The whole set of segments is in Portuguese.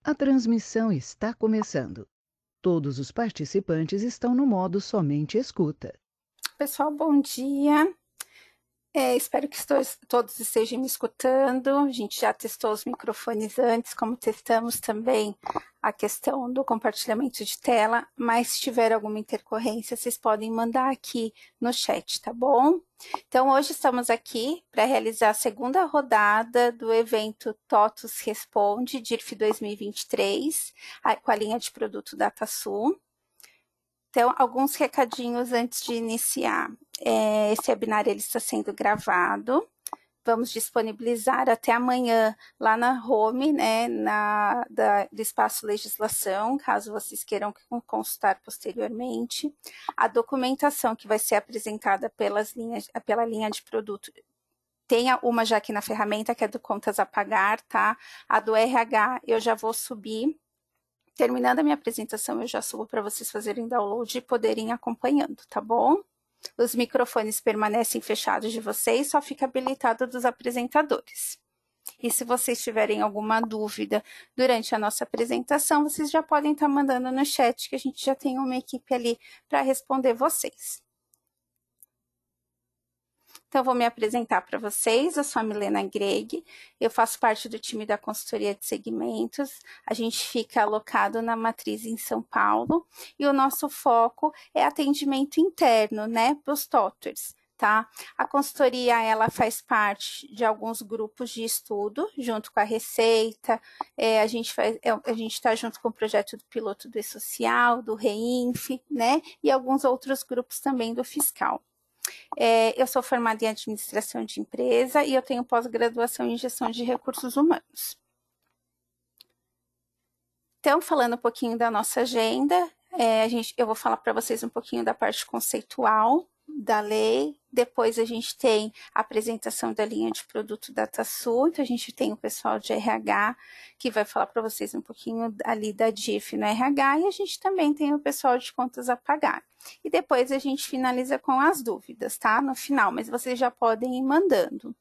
A transmissão está começando. Todos os participantes estão no modo somente escuta. Pessoal, bom dia. Espero que todos estejam me escutando. A gente já testou os microfones antes, como testamos também a questão do compartilhamento de tela, mas se tiver alguma intercorrência, vocês podem mandar aqui no chat, tá bom? Então, hoje estamos aqui para realizar a segunda rodada do evento TOTUS Responde, DIRF 2023, com a linha de produto DataSul. Então, alguns recadinhos antes de iniciar. Esse webinar ele está sendo gravado. Vamos disponibilizar até amanhã lá na home, né, do espaço legislação, caso vocês queiram consultar posteriormente. A documentação que vai ser apresentada pela linha de produto. Tem uma já aqui na ferramenta, que é do Contas a Pagar, tá? A do RH eu já vou subir. Terminando a minha apresentação, eu já subo para vocês fazerem download e poderem ir acompanhando, tá bom? Os microfones permanecem fechados de vocês, só fica habilitado dos apresentadores. E se vocês tiverem alguma dúvida durante a nossa apresentação, vocês já podem estar mandando no chat, que a gente já tem uma equipe ali para responder vocês. Então, vou me apresentar para vocês. Eu sou a Milena Greg, eu faço parte do time da consultoria de segmentos. A gente fica alocado na matriz em São Paulo e o nosso foco é atendimento interno, né, para os TOTUS. Tá? A consultoria ela faz parte de alguns grupos de estudo, junto com a Receita, a gente está junto com o projeto do piloto do E-Social, do REINF, né? E alguns outros grupos também do fiscal. Eu sou formada em administração de empresa e eu tenho pós-graduação em gestão de recursos humanos. Então, falando um pouquinho da nossa agenda, eu vou falar para vocês um pouquinho da parte conceitual da lei. Depois a gente tem a apresentação da linha de produto DataSul, então a gente tem o pessoal de RH que vai falar para vocês um pouquinho ali da DIF no RH, e a gente também tem o pessoal de contas a pagar. E depois a gente finaliza com as dúvidas, tá? No final, mas vocês já podem ir mandando.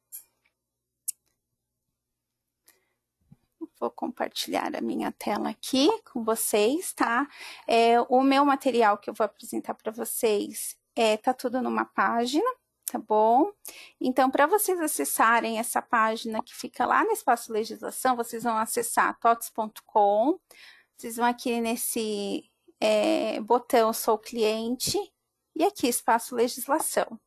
Vou compartilhar a minha tela aqui com vocês, tá? O meu material que eu vou apresentar para vocês tá tudo numa página, tá bom? Então, para vocês acessarem essa página que fica lá no espaço legislação, vocês vão acessar tots.com, vocês vão aqui nesse botão Sou Cliente, e aqui espaço legislação.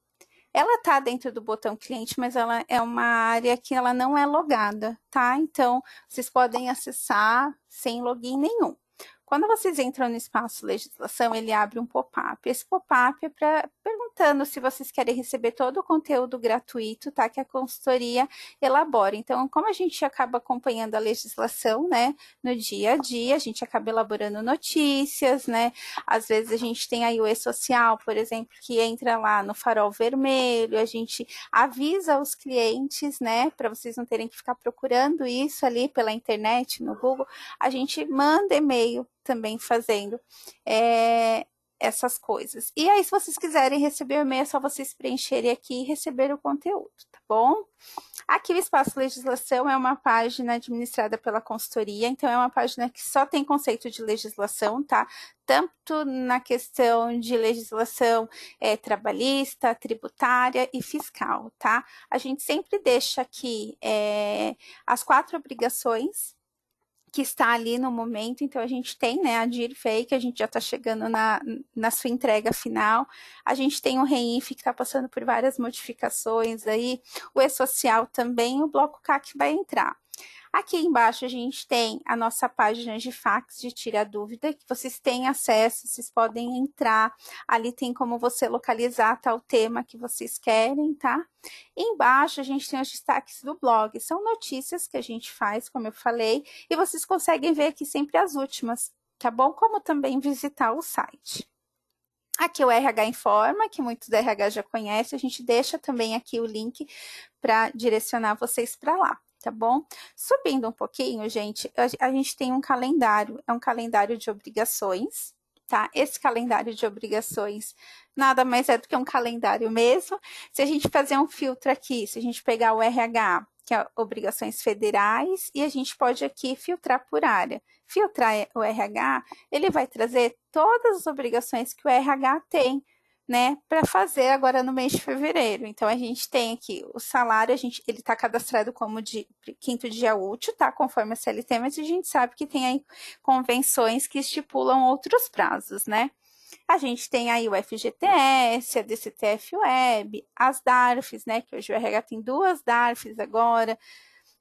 Ela está dentro do botão cliente, mas ela é uma área que ela não é logada, tá? Então, vocês podem acessar sem login nenhum. Quando vocês entram no espaço legislação, ele abre um pop-up. Esse pop-up é perguntando se vocês querem receber todo o conteúdo gratuito, tá? Que a consultoria elabora. Então, como a gente acaba acompanhando a legislação, né? No dia a dia, a gente acaba elaborando notícias, né? Às vezes a gente tem aí o E-Social, por exemplo, que entra lá no farol vermelho, a gente avisa os clientes, né? Para vocês não terem que ficar procurando isso ali pela internet, no Google, a gente manda e-mail também fazendo essas coisas. E aí, se vocês quiserem receber o e-mail, é só vocês preencherem aqui e receber o conteúdo, tá bom? Aqui o Espaço Legislação é uma página administrada pela consultoria, então é uma página que só tem conceito de legislação, tá? Tanto na questão de legislação trabalhista, tributária e fiscal, tá? A gente sempre deixa aqui as 4 obrigações que está ali no momento. Então a gente tem, né, a DIRF, que a gente já está chegando na sua entrega final, a gente tem o REINF que está passando por várias modificações aí, o E-Social também, o bloco CAC vai entrar. Aqui embaixo a gente tem a nossa página de fax de Tira Dúvida, que vocês têm acesso, vocês podem entrar, ali tem como você localizar tal tema que vocês querem, tá? Embaixo a gente tem os destaques do blog, são notícias que a gente faz, como eu falei, e vocês conseguem ver aqui sempre as últimas, tá bom? Como também visitar o site. Aqui o RH Informa, que muitos da RH já conhecem, a gente deixa também aqui o link para direcionar vocês para lá. Tá bom? Subindo um pouquinho, gente, a gente tem um calendário, é um calendário de obrigações, tá? Esse calendário de obrigações nada mais é do que um calendário mesmo. Se a gente fazer um filtro aqui, se a gente pegar o RH, que é obrigações federais, e a gente pode aqui filtrar por área. Filtrar o RH, ele vai trazer todas as obrigações que o RH tem, né, para fazer agora no mês de fevereiro. Então, a gente tem aqui o salário, ele está cadastrado como de quinto dia útil, tá, conforme a CLT, mas a gente sabe que tem aí convenções que estipulam outros prazos, né? A gente tem aí o FGTS, a DCTF-Web, as DARFs, né, que hoje o RH tem 2 DARFs agora.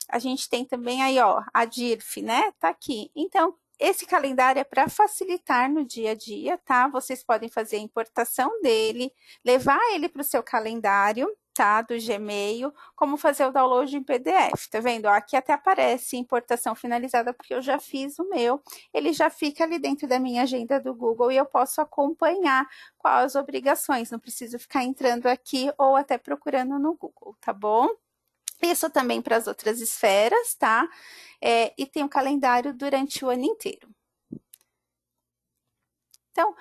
A gente tem também aí, ó, a DIRF, né, tá aqui. Então, esse calendário é para facilitar no dia a dia, tá? Vocês podem fazer a importação dele, levar ele para o seu calendário, tá? Do Gmail, como fazer o download em PDF, tá vendo? Ó, aqui até aparece importação finalizada, porque eu já fiz o meu. Ele já fica ali dentro da minha agenda do Google e eu posso acompanhar quais as obrigações. Não preciso ficar entrando aqui ou até procurando no Google, tá bom? Isso também para as outras esferas, tá? E tem um calendário durante o ano inteiro. Então,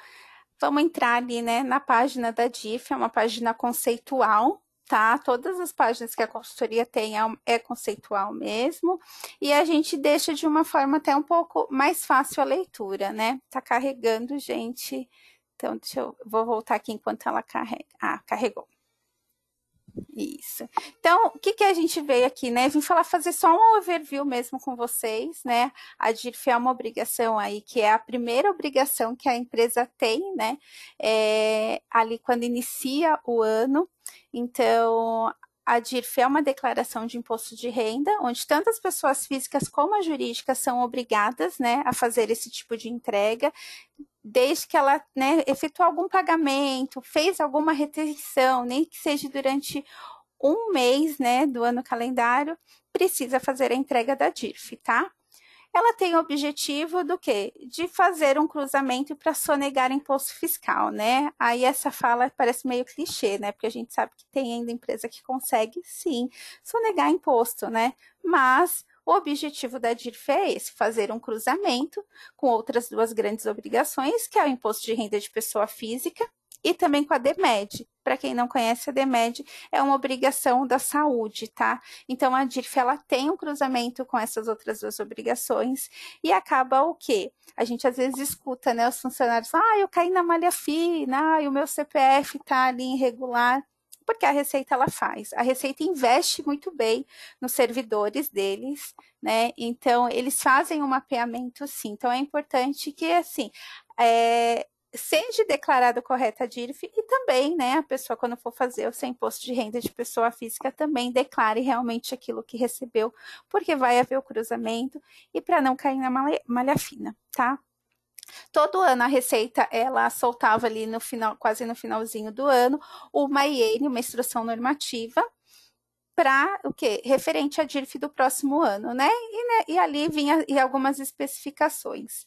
vamos entrar ali, né, na página da DIF, é uma página conceitual, tá? Todas as páginas que a consultoria tem é conceitual mesmo, e a gente deixa de uma forma até um pouco mais fácil a leitura, né? Tá carregando, gente. Então, vou voltar aqui enquanto ela carrega. Ah, carregou. Isso. Então, o que, que a gente veio aqui, né? Vim fazer só um overview mesmo com vocês, né? A DIRF é uma obrigação aí, que é a primeira obrigação que a empresa tem, né? Ali quando inicia o ano. Então, a DIRF é uma declaração de imposto de renda, onde tanto as pessoas físicas como as jurídicas são obrigadas, né, a fazer esse tipo de entrega, desde que ela, né, efetuou algum pagamento, fez alguma retenção, nem que seja durante um mês, né, do ano calendário, precisa fazer a entrega da DIRF, tá? Ela tem o objetivo do quê? De fazer um cruzamento para sonegar imposto fiscal, né? Aí essa fala parece meio clichê, né? Porque a gente sabe que tem ainda empresa que consegue, sim, sonegar imposto, né? Mas o objetivo da DIRF é esse, fazer um cruzamento com outras 2 grandes obrigações, que é o imposto de renda de pessoa física e também com a DEMED. Para quem não conhece, a DEMED é uma obrigação da saúde, tá? Então, a DIRF, ela tem um cruzamento com essas outras 2 obrigações e acaba o quê? A gente às vezes escuta, né, os funcionários, eu caí na malha fina, o meu CPF tá ali irregular, porque a Receita ela faz. A Receita investe muito bem nos servidores deles, né? Então, eles fazem um mapeamento, sim. Então, é importante que, assim, seja declarado correta a DIRF e também, né, a pessoa, quando for fazer o seu imposto de renda de pessoa física, também declare realmente aquilo que recebeu, porque vai haver o cruzamento e para não cair na malha fina, tá? Todo ano a Receita, ela soltava ali no final, quase no finalzinho do ano, uma IN, uma instrução normativa, para o quê? Referente à DIRF do próximo ano, né? E ali vinha algumas especificações.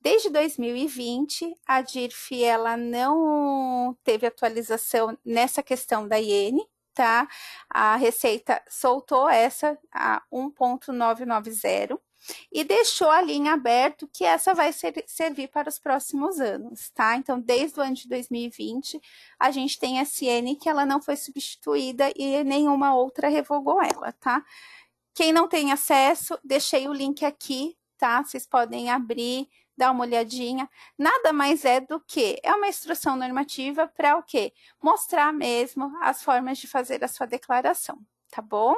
Desde 2020, a DIRF ela não teve atualização nessa questão da IN, tá? A Receita soltou essa, a 1.990, e deixou a linha aberta que essa vai servir para os próximos anos, tá? Então, desde o ano de 2020, a gente tem essa IN que ela não foi substituída e nenhuma outra revogou ela, tá? Quem não tem acesso, deixei o link aqui, tá? Vocês podem abrir, dar uma olhadinha. Nada mais é do que uma instrução normativa para o quê? Mostrar mesmo as formas de fazer a sua declaração, tá bom?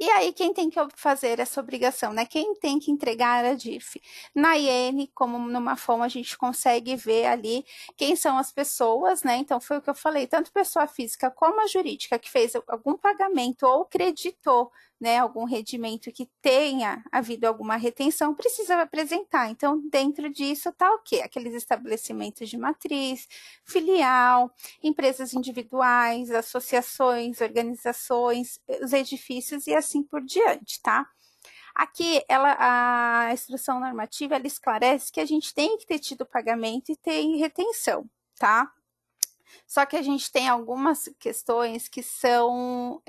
E aí, quem tem que fazer essa obrigação, né? Quem tem que entregar a DIRF? Na IN, como numa forma, a gente consegue ver ali quem são as pessoas, né? Então, foi o que eu falei, tanto pessoa física como a jurídica que fez algum pagamento ou creditou, né, algum rendimento que tenha havido alguma retenção, precisa apresentar. Então, dentro disso está o quê? Aqueles estabelecimentos de matriz, filial, empresas individuais, associações, organizações, os edifícios e assim por diante, tá? Aqui, a instrução normativa, ela esclarece que a gente tem que ter tido pagamento e ter retenção, tá? Só que a gente tem algumas questões que são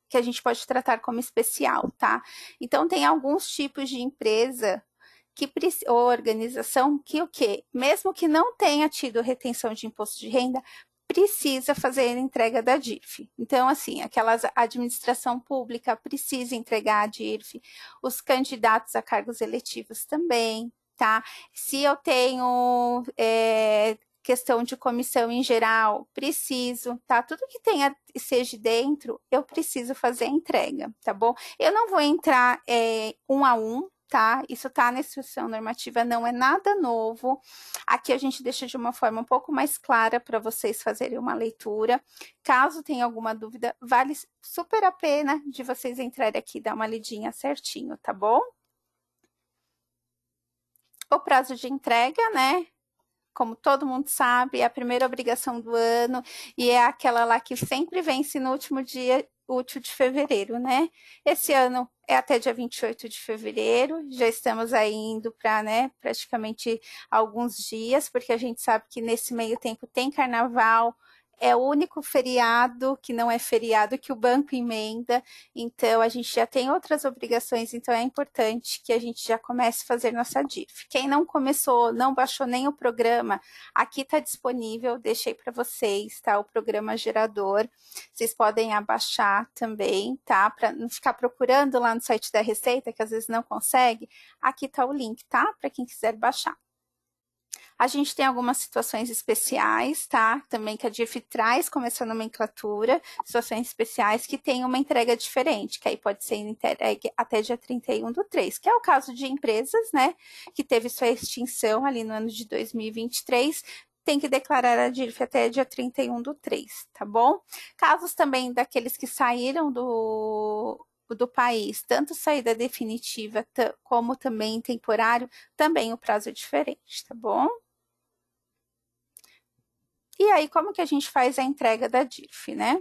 que a gente pode tratar como especial, tá? Então, tem alguns tipos de empresa ou organização que o quê? Mesmo que não tenha tido retenção de imposto de renda, precisa fazer a entrega da DIRF. Então, assim, aquela administração pública precisa entregar a DIRF, os candidatos a cargos eletivos também, tá? Se eu tenho questão de comissão em geral, preciso, tá? Tudo que tenha seja dentro, eu preciso fazer a entrega, tá bom? Eu não vou entrar um a um, tá? Isso tá na instrução normativa, não é nada novo. Aqui a gente deixa de uma forma um pouco mais clara para vocês fazerem uma leitura. Caso tenha alguma dúvida, vale super a pena de vocês entrarem aqui e dar uma lidinha certinho, tá bom? O prazo de entrega, né? Como todo mundo sabe, é a primeira obrigação do ano e é aquela lá que sempre vence no último dia útil de fevereiro, né? Esse ano é até dia 28 de fevereiro, já estamos aí indo para, né, praticamente alguns dias, porque a gente sabe que nesse meio tempo tem carnaval, é o único feriado que não é feriado que o banco emenda, então a gente já tem outras obrigações, então é importante que a gente já comece a fazer nossa DIRF. Quem não começou, não baixou nem o programa, aqui está disponível, deixei para vocês, tá? O programa gerador, vocês podem abaixar também, tá? Para não ficar procurando lá no site da Receita, que às vezes não consegue, aqui está o link, tá? Para quem quiser baixar. A gente tem algumas situações especiais, tá? Também que a DIRF traz como essa nomenclatura, situações especiais que tem uma entrega diferente, que aí pode ser entregue até dia 31/3, que é o caso de empresas, né? Que teve sua extinção ali no ano de 2023, tem que declarar a DIRF até dia 31/3, tá bom? Casos também daqueles que saíram do país, tanto saída definitiva como também temporário, também o prazo é diferente, tá bom? E aí, como que a gente faz a entrega da DIRF, né?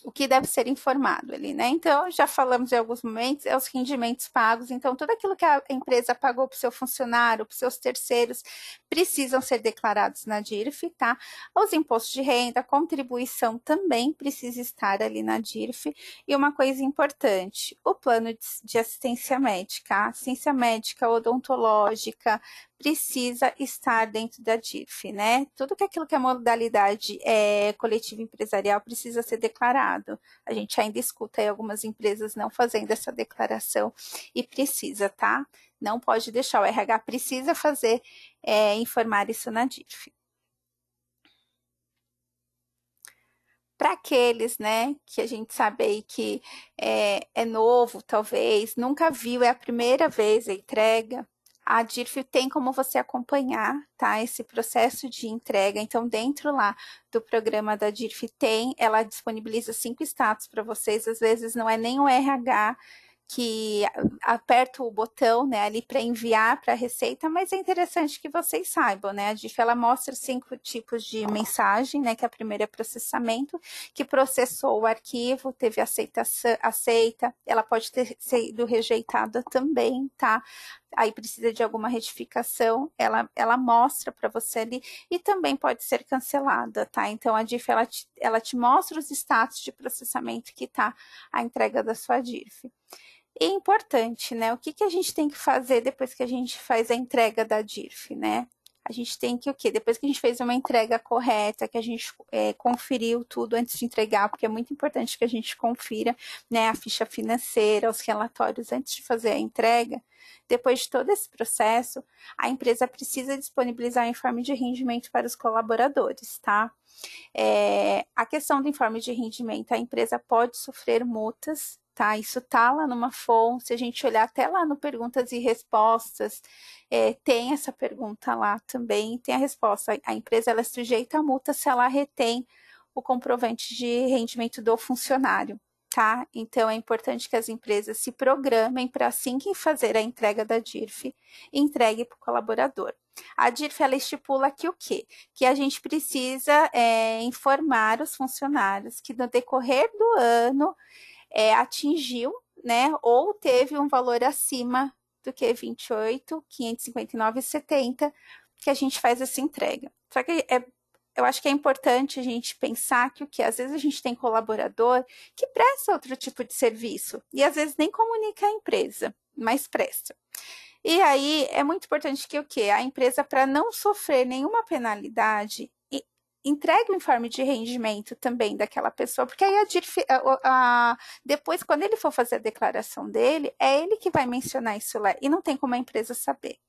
O que deve ser informado ali, né? Então, já falamos em alguns momentos, é os rendimentos pagos. Então, tudo aquilo que a empresa pagou para o seu funcionário, para os seus terceiros, precisam ser declarados na DIRF, tá? Os impostos de renda, contribuição também precisa estar ali na DIRF. E uma coisa importante, o plano de assistência médica, assistência médica odontológica, precisa estar dentro da DIRF, né? Tudo que aquilo que é modalidade coletiva empresarial precisa ser declarado. A gente ainda escuta aí algumas empresas não fazendo essa declaração e precisa, tá? Não pode deixar, o RH precisa fazer, informar isso na DIRF. Para aqueles, né, que a gente sabe aí que é novo, talvez, nunca viu, é a primeira vez a entrega, a DIRF tem como você acompanhar, tá, esse processo de entrega. Então, dentro lá do programa da DIRF ela disponibiliza 5 status para vocês, às vezes não é nem o RH que aperta o botão, né, ali para enviar para a Receita, mas é interessante que vocês saibam, né, a DIRF ela mostra 5 tipos de mensagem, né, que a primeira é processamento, que processou o arquivo, teve aceita, ela pode ter sido rejeitada também, tá? Aí precisa de alguma retificação, ela mostra para você ali e também pode ser cancelada, tá? Então a DIRF ela te mostra os status de processamento que tá a entrega da sua DIRF. E é importante, né? O que a gente tem que fazer depois que a gente faz a entrega da DIRF, né? A gente tem que o quê? Depois que a gente fez uma entrega correta, que a gente conferiu tudo antes de entregar, porque é muito importante que a gente confira, né, a ficha financeira, os relatórios antes de fazer a entrega. Depois de todo esse processo, a empresa precisa disponibilizar o informe de rendimento para os colaboradores, tá? A questão do informe de rendimento, a empresa pode sofrer multas, tá? Isso tá lá numa fonte, se a gente olhar até lá no perguntas e respostas, tem essa pergunta lá também, tem a resposta. A empresa ela é sujeita a multa se ela retém o comprovante de rendimento do funcionário, tá? Então, é importante que as empresas se programem para assim que fazer a entrega da DIRF, entregue para o colaborador. A DIRF ela estipula aqui o quê? Que a gente precisa informar os funcionários que no decorrer do ano atingiu, né, ou teve um valor acima do que 28.559,70 que a gente faz essa entrega. Só que eu acho que é importante a gente pensar que o que às vezes a gente tem colaborador que presta outro tipo de serviço e às vezes nem comunica à empresa, mas presta. E aí é muito importante que o quê? A empresa, para não sofrer nenhuma penalidade, entregue o informe de rendimento também daquela pessoa, porque aí depois, quando ele for fazer a declaração dele, é ele que vai mencionar isso lá, e não tem como a empresa saber.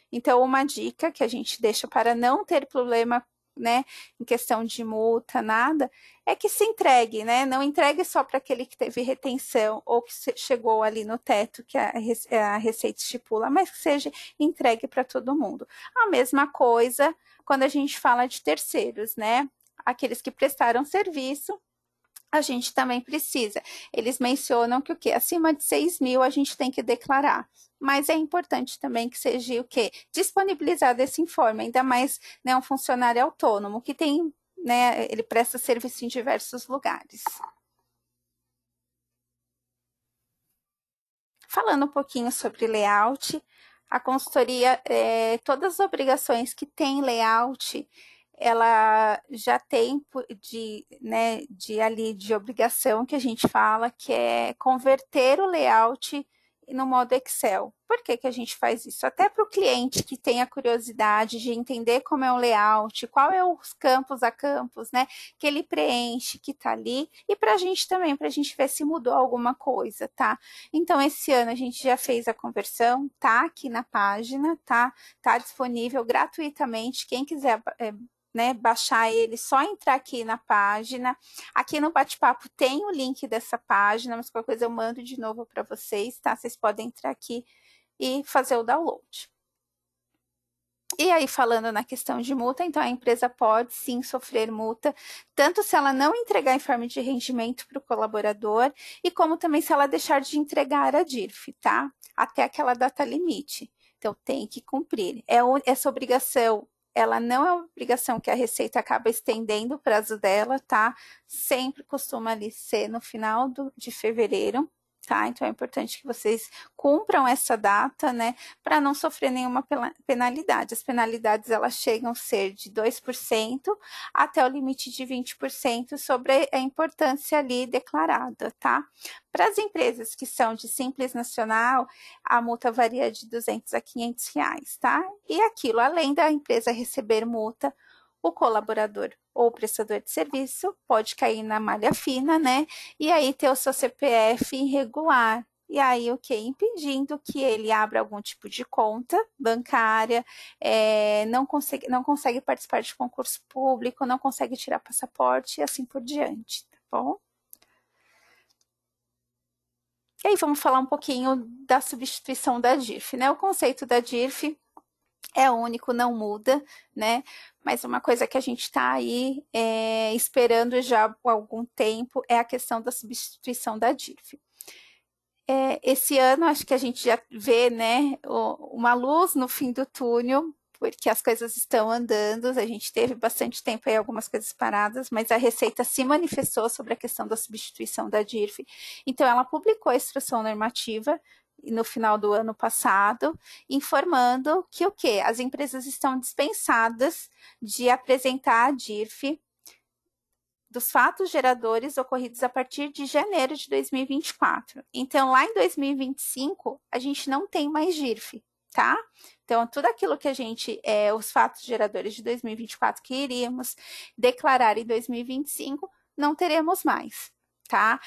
Então, uma dica que a gente deixa para não ter problema, né, em questão de multa, nada, é que se entregue, né? Não entregue só para aquele que teve retenção ou que chegou ali no teto que a Receita estipula, mas que seja entregue para todo mundo. A mesma coisa quando a gente fala de terceiros, né? Aqueles que prestaram serviço, a gente também precisa. Eles mencionam que o quê? Acima de 6 mil a gente tem que declarar. Mas é importante também que seja o quê? Disponibilizado esse informe, ainda mais, né, um funcionário autônomo que tem, né, ele presta serviço em diversos lugares. Falando um pouquinho sobre layout, a consultoria, todas as obrigações que tem layout, ela já tem né, de obrigação que a gente fala, que é converter o layout no modo Excel. Por que que a gente faz isso? Até para o cliente que tem a curiosidade de entender como é o layout, qual é os campos a campos, né, que ele preenche, que está ali, e para a gente também, para a gente ver se mudou alguma coisa, tá? Então, esse ano a gente já fez a conversão, tá aqui na página, tá disponível gratuitamente, quem quiser né, baixar ele, só entrar aqui na página. Aqui no bate-papo tem o link dessa página, mas qualquer coisa eu mando de novo para vocês, tá? Vocês podem entrar aqui e fazer o download. E aí, falando na questão de multa, então a empresa pode sim sofrer multa, tanto se ela não entregar informe de rendimento para o colaborador, e como também se ela deixar de entregar a DIRF, tá? Até aquela data limite. Então, tem que cumprir. Essa obrigação, ela não é uma obrigação que a Receita acaba estendendo o prazo dela, tá? Sempre costuma ali ser no final de fevereiro, tá? Então é importante que vocês cumpram essa data, né? Para não sofrer nenhuma penalidade. As penalidades, elas chegam a ser de 2% até o limite de 20% sobre a importância ali declarada, tá? Para as empresas que são de Simples Nacional, a multa varia de 200 a 500 reais, tá? E aquilo, além da empresa receber multa, o colaborador ou prestador de serviço pode cair na malha fina, né? E aí ter o seu CPF irregular. E aí o que? Impedindo que ele abra algum tipo de conta bancária, não consegue participar de concurso público, não consegue tirar passaporte e assim por diante, tá bom? E aí vamos falar um pouquinho da substituição da DIRF, né? O conceito da DIRF é único, não muda, né? Mas uma coisa que a gente está aí esperando já há algum tempo é a questão da substituição da DIRF. Esse ano, acho que a gente já vê, né, uma luz no fim do túnel, porque as coisas estão andando, a gente teve bastante tempo aí, algumas coisas paradas, mas a Receita se manifestou sobre a questão da substituição da DIRF, então ela publicou a instrução normativa no final do ano passado, informando que o quê? As empresas estão dispensadas de apresentar a DIRF dos fatos geradores ocorridos a partir de janeiro de 2024. Então, lá em 2025, a gente não tem mais DIRF, tá? Então, tudo aquilo que a gente, os fatos geradores de 2024 que iríamos declarar em 2025, não teremos mais, tá?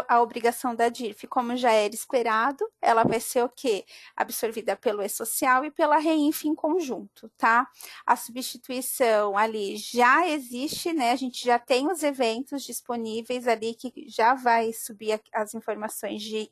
A obrigação da DIRF, como já era esperado, ela vai ser o quê? Absorvida pelo E-Social e pela REINF em conjunto, tá? A substituição ali já existe, né? A gente já tem os eventos disponíveis ali que já vai subir as informações de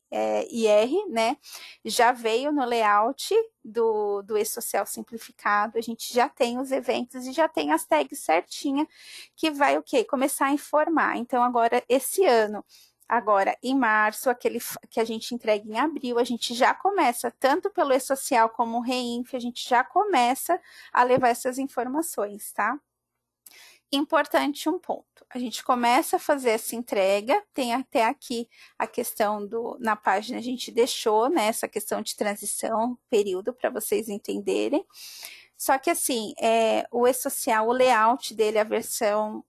IR, né? Já veio no layout do E-Social simplificado, a gente já tem os eventos e já tem as tags certinha que vai o quê? Começar a informar. Então, agora, esse ano, agora em março, aquele que a gente entrega em abril, a gente já começa, tanto pelo E-Social como o REINF, a gente já começa a levar essas informações, tá? Importante um ponto, a gente começa a fazer essa entrega, tem até aqui a questão na página a gente deixou, né, essa questão de transição, período, para vocês entenderem, só que assim, o E-Social, o layout dele, a versão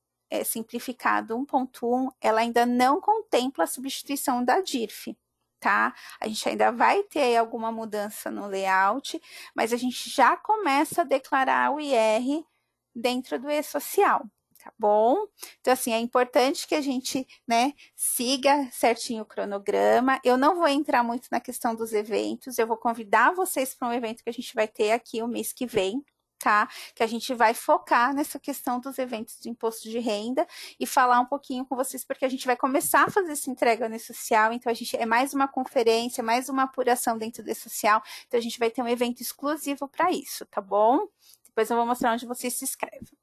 simplificado 1.1, ela ainda não contempla a substituição da DIRF, tá? A gente ainda vai ter alguma mudança no layout, mas a gente já começa a declarar o IR dentro do e-social, tá bom? Então, assim, é importante que a gente, né, siga certinho o cronograma. Eu não vou entrar muito na questão dos eventos, eu vou convidar vocês para um evento que a gente vai ter aqui o mês que vem, tá? Que a gente vai focar nessa questão dos eventos de imposto de renda e falar um pouquinho com vocês, porque a gente vai começar a fazer essa entrega no e-social, então a gente é mais uma conferência, mais uma apuração dentro do e-social, então a gente vai ter um evento exclusivo para isso, tá bom? Depois eu vou mostrar onde vocês se inscrevem.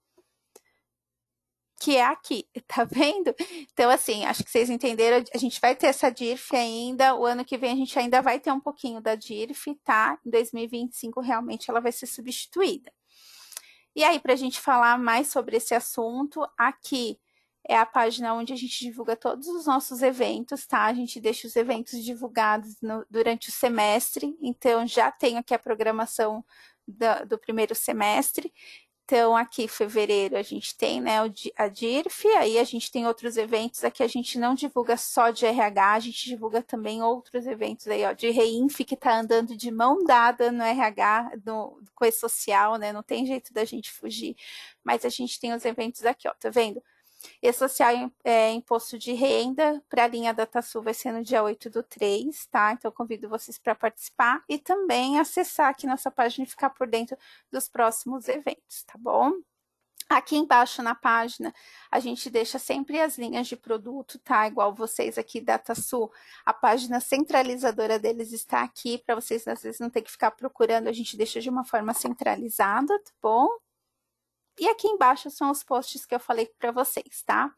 Que é aqui, tá vendo? Então, assim, acho que vocês entenderam, a gente vai ter essa DIRF ainda, o ano que vem a gente ainda vai ter um pouquinho da DIRF, tá? Em 2025, realmente, ela vai ser substituída. E aí, para a gente falar mais sobre esse assunto, aqui é a página onde a gente divulga todos os nossos eventos, tá? A gente deixa os eventos divulgados durante o semestre, então já tenho aqui a programação do primeiro semestre. Então, aqui em fevereiro a gente tem, né, a DIRF, aí a gente tem outros eventos, aqui a gente não divulga só de RH, a gente divulga também outros eventos aí, ó, de REINF, que está andando de mão dada no RH, com esse social, né, não tem jeito da gente fugir, mas a gente tem os eventos aqui, ó, tá vendo? E-social imposto de renda para a linha DataSul vai ser no dia 8/3, tá? Então, convido vocês para participar e também acessar aqui nossa página e ficar por dentro dos próximos eventos, tá bom? Aqui embaixo na página, a gente deixa sempre as linhas de produto, tá? Igual vocês aqui, DataSul, a página centralizadora deles está aqui, para vocês às vezes não ter que ficar procurando, a gente deixa de uma forma centralizada, tá bom? E aqui embaixo são os posts que eu falei para vocês, tá?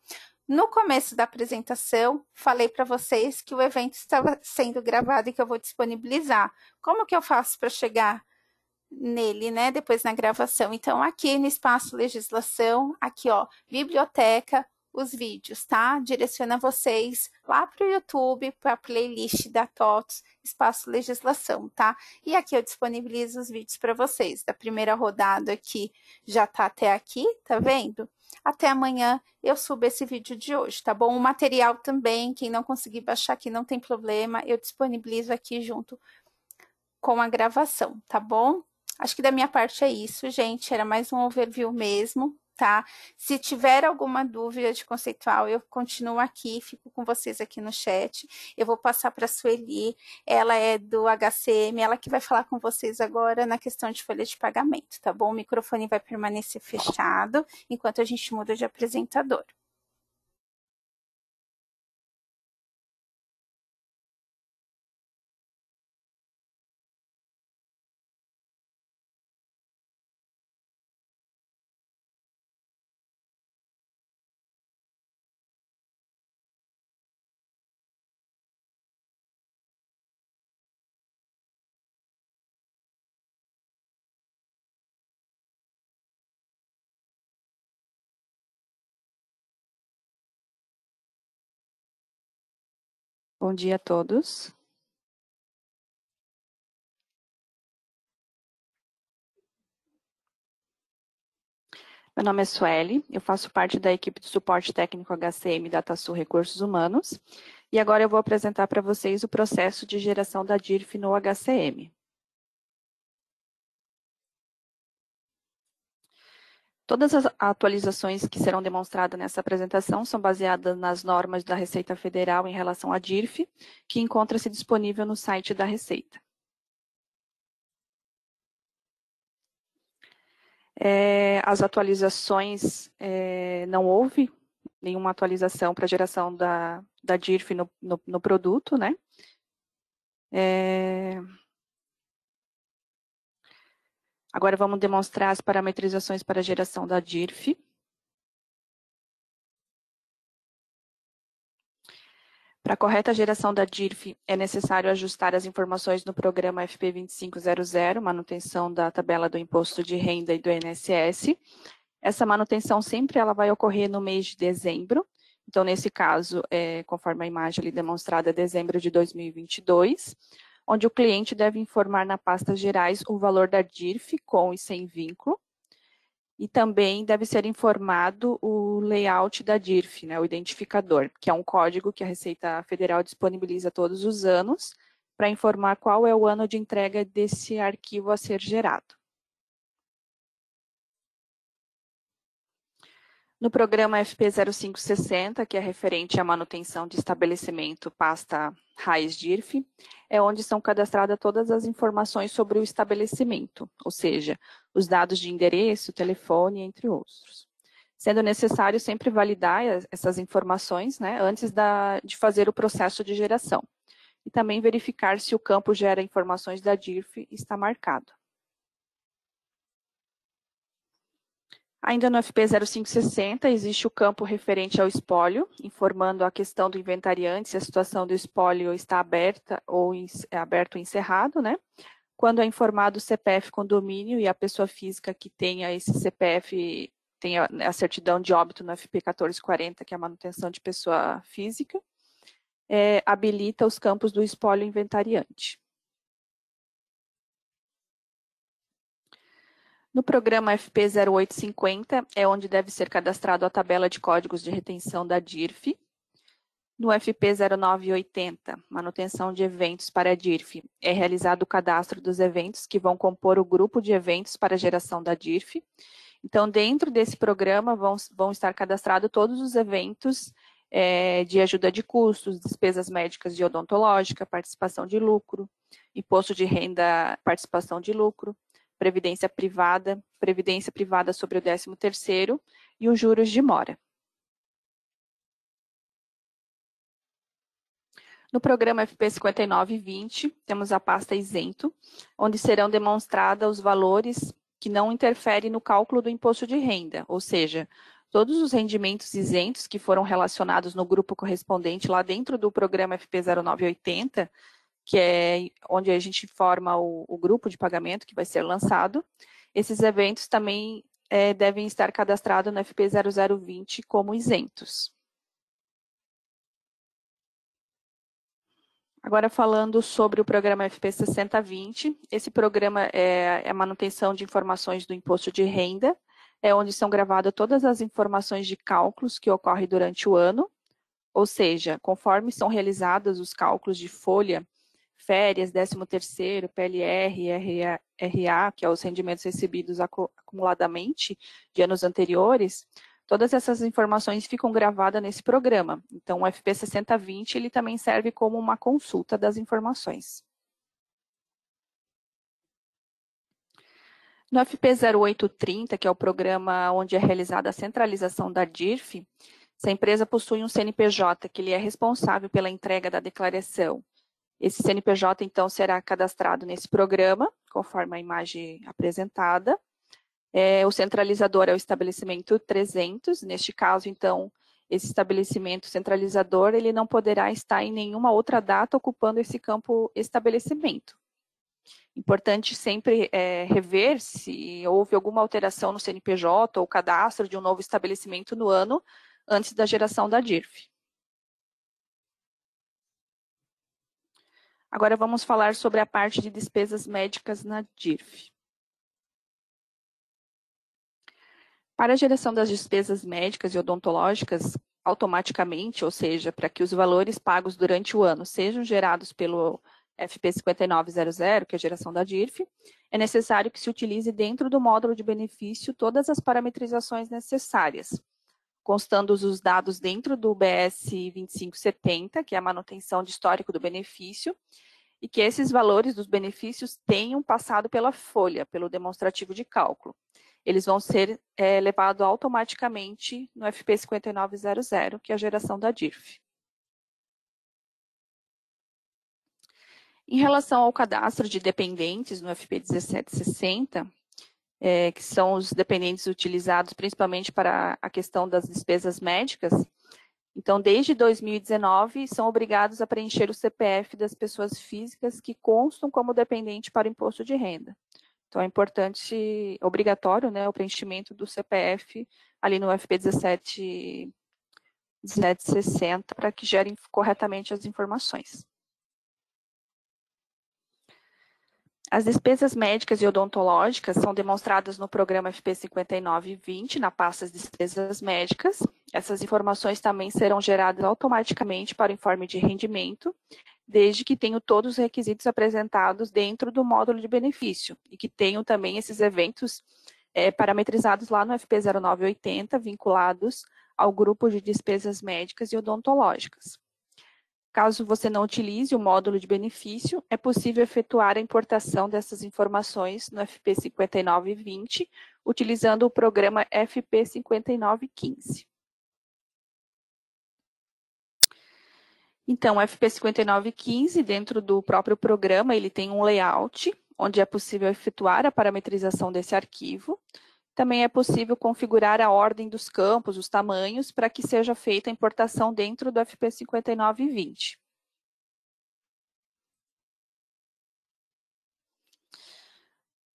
No começo da apresentação, falei para vocês que o evento estava sendo gravado e que eu vou disponibilizar. Como que eu faço para chegar nele, né? Depois na gravação. Então, aqui no espaço legislação, aqui, ó, biblioteca, os vídeos, tá? Direciona vocês lá para o YouTube, para a playlist da TOTS, espaço legislação, tá? E aqui eu disponibilizo os vídeos para vocês. Da primeira rodada aqui, já tá até aqui, tá vendo? Até amanhã eu subo esse vídeo de hoje, tá bom? O material também, quem não conseguir baixar aqui não tem problema, eu disponibilizo aqui junto com a gravação, tá bom? Acho que da minha parte é isso, gente, era mais um overview mesmo, tá? Se tiver alguma dúvida de conceitual, eu continuo aqui, fico com vocês aqui no chat. Eu vou passar para a Sueli, ela é do HCM, ela que vai falar com vocês agora na questão de folha de pagamento, tá bom? O microfone vai permanecer fechado enquanto a gente muda de apresentador. Bom dia a todos. Meu nome é Sueli, eu faço parte da equipe de suporte técnico HCM DataSul Recursos Humanos e agora eu vou apresentar para vocês o processo de geração da DIRF no HCM. Todas as atualizações que serão demonstradas nessa apresentação são baseadas nas normas da Receita Federal em relação à DIRF, que encontra-se disponível no site da Receita. As atualizações, não houve nenhuma atualização para a geração da DIRF no produto, né? Agora vamos demonstrar as parametrizações para a geração da DIRF. Para a correta geração da DIRF, é necessário ajustar as informações no programa FP 2500, manutenção da tabela do imposto de renda e do INSS. Essa manutenção sempre ela vai ocorrer no mês de dezembro. Então, nesse caso, conforme a imagem ali demonstrada, é dezembro de 2022, onde o cliente deve informar na pasta gerais o valor da DIRF com e sem vínculo. E também deve ser informado o layout da DIRF, né, o identificador, que é um código que a Receita Federal disponibiliza todos os anos para informar qual é o ano de entrega desse arquivo a ser gerado. No programa FP 0560, que é referente à manutenção de estabelecimento pasta raiz DIRF, é onde são cadastradas todas as informações sobre o estabelecimento, ou seja, os dados de endereço, telefone, entre outros. Sendo necessário sempre validar essas informações, né, antes de fazer o processo de geração. E também verificar se o campo gera informações da DIRF está marcado. Ainda no FP 0560, existe o campo referente ao espólio, informando a questão do inventariante, se a situação do espólio está aberta ou aberto ou encerrado, né? Quando é informado o CPF condomínio e a pessoa física que tenha esse CPF, tenha a certidão de óbito no FP 1440, que é a manutenção de pessoa física, habilita os campos do espólio inventariante. No programa FP 0850 é onde deve ser cadastrado a tabela de códigos de retenção da DIRF. No FP 0980, manutenção de eventos para a DIRF, é realizado o cadastro dos eventos que vão compor o grupo de eventos para a geração da DIRF. Então, dentro desse programa vão estar cadastrados todos os eventos de ajuda de custos, despesas médicas e odontológica, participação de lucro, imposto de renda, participação de lucro, previdência privada sobre o 13º e os juros de mora. No programa FP 5920, temos a pasta isento, onde serão demonstrados os valores que não interferem no cálculo do imposto de renda, ou seja, todos os rendimentos isentos que foram relacionados no grupo correspondente lá dentro do programa FP 0980, que é onde a gente forma o grupo de pagamento que vai ser lançado. Esses eventos também devem estar cadastrados no FP 0020 como isentos. Agora falando sobre o programa FP 6020, esse programa é a manutenção de informações do imposto de renda, é onde são gravadas todas as informações de cálculos que ocorrem durante o ano, ou seja, conforme são realizados os cálculos de folha, férias, 13º, PLR, RA, que é os rendimentos recebidos acumuladamente de anos anteriores, todas essas informações ficam gravadas nesse programa. Então, o FP 6020, ele também serve como uma consulta das informações. No FP 0830, que é o programa onde é realizada a centralização da DIRF, se a empresa possui um CNPJ que ele é responsável pela entrega da declaração, esse CNPJ, então, será cadastrado nesse programa, conforme a imagem apresentada. O centralizador é o estabelecimento 300. Neste caso, então, esse estabelecimento centralizador, ele não poderá estar em nenhuma outra data ocupando esse campo estabelecimento. Importante sempre rever se houve alguma alteração no CNPJ ou cadastro de um novo estabelecimento no ano antes da geração da DIRF. Agora vamos falar sobre a parte de despesas médicas na DIRF. Para a geração das despesas médicas e odontológicas, automaticamente, ou seja, para que os valores pagos durante o ano sejam gerados pelo FP 5900, que é a geração da DIRF, é necessário que se utilize dentro do módulo de benefício todas as parametrizações necessárias, constando os dados dentro do BS 2570, que é a manutenção de histórico do benefício, e que esses valores dos benefícios tenham passado pela folha, pelo demonstrativo de cálculo. Eles vão ser levados automaticamente no FP 5900, que é a geração da DIRF. Em relação ao cadastro de dependentes no FP 1760, que são os dependentes utilizados principalmente para a questão das despesas médicas, então, desde 2019, são obrigados a preencher o CPF das pessoas físicas que constam como dependente para o imposto de renda. Então, é importante, obrigatório, né, o preenchimento do CPF ali no FP 1760 para que gerem corretamente as informações. As despesas médicas e odontológicas são demonstradas no programa FP 5920, na pasta despesas médicas. Essas informações também serão geradas automaticamente para o informe de rendimento, desde que tenham todos os requisitos apresentados dentro do módulo de benefício e que tenham também esses eventos parametrizados lá no FP 0980, vinculados ao grupo de despesas médicas e odontológicas. Caso você não utilize o módulo de benefício, é possível efetuar a importação dessas informações no FP 5920, utilizando o programa FP 5915. Então, o FP 5915, dentro do próprio programa, ele tem um layout, onde é possível efetuar a parametrização desse arquivo. Também é possível configurar a ordem dos campos, os tamanhos, para que seja feita a importação dentro do FP 5920.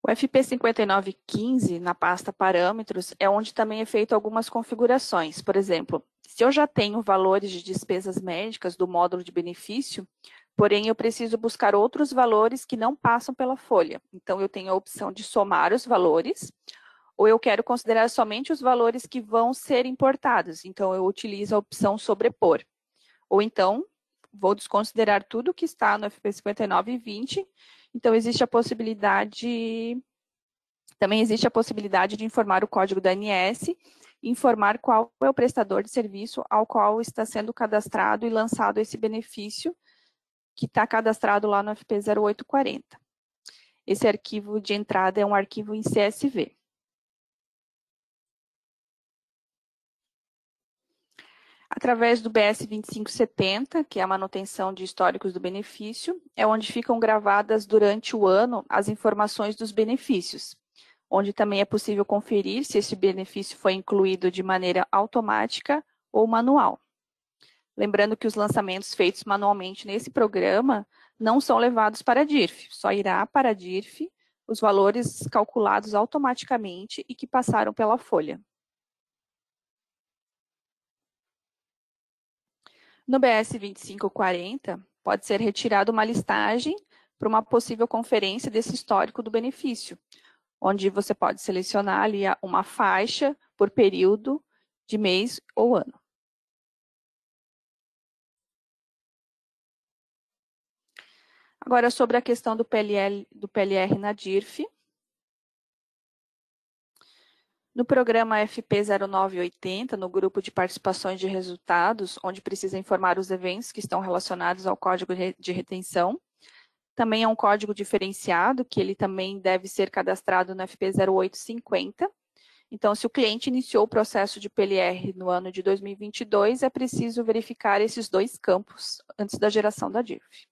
O FP 5915, na pasta parâmetros, é onde também é feito algumas configurações. Por exemplo, se eu já tenho valores de despesas médicas do módulo de benefício, porém eu preciso buscar outros valores que não passam pela folha. Então, eu tenho a opção de somar os valores, ou eu quero considerar somente os valores que vão ser importados. Então, eu utilizo a opção sobrepor. Ou então, vou desconsiderar tudo que está no FP 5920. Então, também existe a possibilidade de informar o código da ANS, informar qual é o prestador de serviço ao qual está sendo cadastrado e lançado esse benefício, que está cadastrado lá no FP 0840. Esse arquivo de entrada é um arquivo em CSV. Através do BS 2570, que é a manutenção de históricos do benefício, é onde ficam gravadas durante o ano as informações dos benefícios, onde também é possível conferir se esse benefício foi incluído de maneira automática ou manual. Lembrando que os lançamentos feitos manualmente nesse programa não são levados para a DIRF, só irá para a DIRF os valores calculados automaticamente e que passaram pela folha. No BS 2540, pode ser retirada uma listagem para uma possível conferência desse histórico do benefício, onde você pode selecionar ali uma faixa por período de mês ou ano. Agora, sobre a questão do PLR na DIRF. No programa FP 0980, no grupo de participações de resultados, onde precisa informar os eventos que estão relacionados ao código de retenção, também é um código diferenciado, que ele também deve ser cadastrado no FP 0850. Então, se o cliente iniciou o processo de PLR no ano de 2022, é preciso verificar esses dois campos antes da geração da DIRF.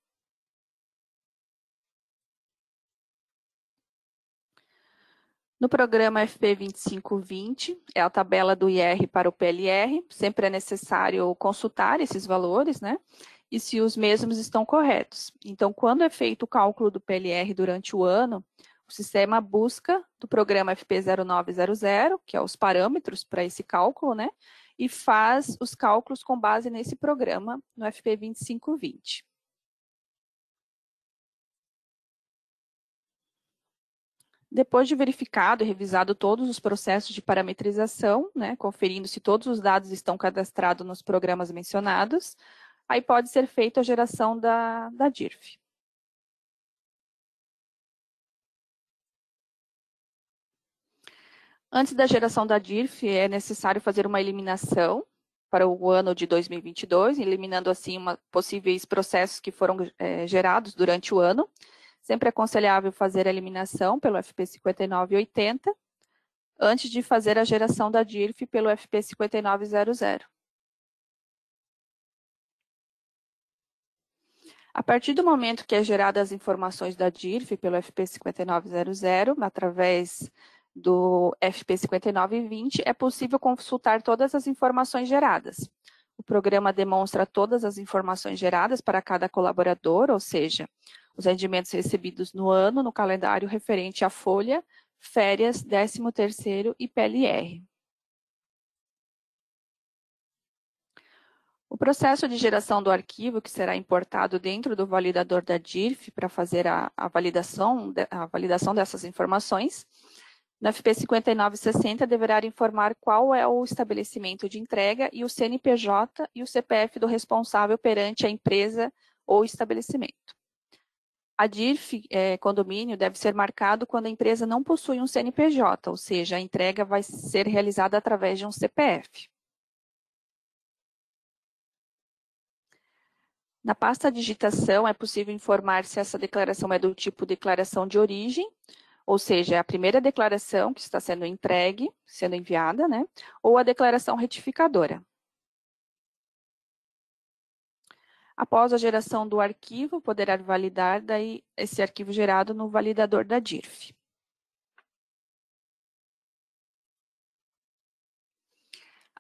No programa FP 2520, é a tabela do IR para o PLR, sempre é necessário consultar esses valores, né? E se os mesmos estão corretos. Então, quando é feito o cálculo do PLR durante o ano, o sistema busca do programa FP 0900, que é os parâmetros para esse cálculo, né? E faz os cálculos com base nesse programa no FP 2520. Depois de verificado e revisado todos os processos de parametrização, né, conferindo se todos os dados estão cadastrados nos programas mencionados, aí pode ser feita a geração da DIRF. Antes da geração da DIRF, é necessário fazer uma eliminação para o ano de 2022, eliminando assim possíveis processos que foram gerados durante o ano. Sempre é aconselhável fazer a eliminação pelo FP 5980, antes de fazer a geração da DIRF pelo FP 5900. A partir do momento que é gerada as informações da DIRF pelo FP 5900, através do FP 5920, é possível consultar todas as informações geradas. O programa demonstra todas as informações geradas para cada colaborador, ou seja, os rendimentos recebidos no ano, no calendário referente à folha, férias, 13º e PLR. O processo de geração do arquivo, que será importado dentro do validador da DIRF para fazer a validação dessas informações, no FP 5960 deverá informar qual é o estabelecimento de entrega e o CNPJ e o CPF do responsável perante a empresa ou estabelecimento. A DIRF condomínio deve ser marcado quando a empresa não possui um CNPJ, ou seja, a entrega vai ser realizada através de um CPF. Na pasta digitação é possível informar se essa declaração é do tipo declaração de origem, ou seja, é a primeira declaração que está sendo entregue, sendo enviada, né? Ou a declaração retificadora. Após a geração do arquivo, poderá validar daí esse arquivo gerado no validador da DIRF.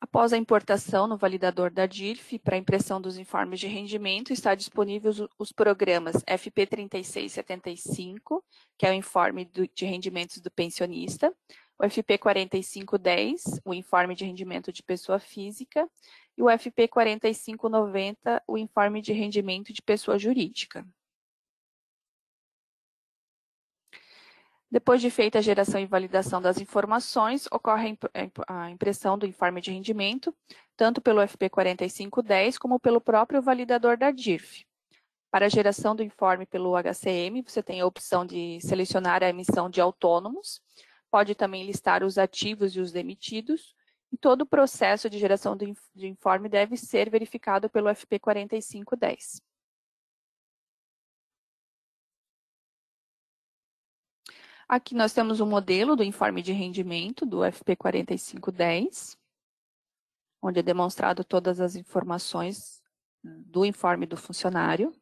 Após a importação no validador da DIRF, para impressão dos informes de rendimento, está disponíveis os programas FP 3675, que é o informe de rendimentos do pensionista, o FP 4510, o informe de rendimento de pessoa física, e o FP 4590, o informe de rendimento de pessoa jurídica. Depois de feita a geração e validação das informações, ocorre a impressão do informe de rendimento, tanto pelo FP 4510 como pelo próprio validador da DIRF. Para a geração do informe pelo HCM, você tem a opção de selecionar a emissão de autônomos, pode também listar os ativos e os demitidos, e todo o processo de geração de informe deve ser verificado pelo FP 4510. Aqui nós temos um modelo do informe de rendimento do FP 4510, onde é demonstrado todas as informações do informe do funcionário.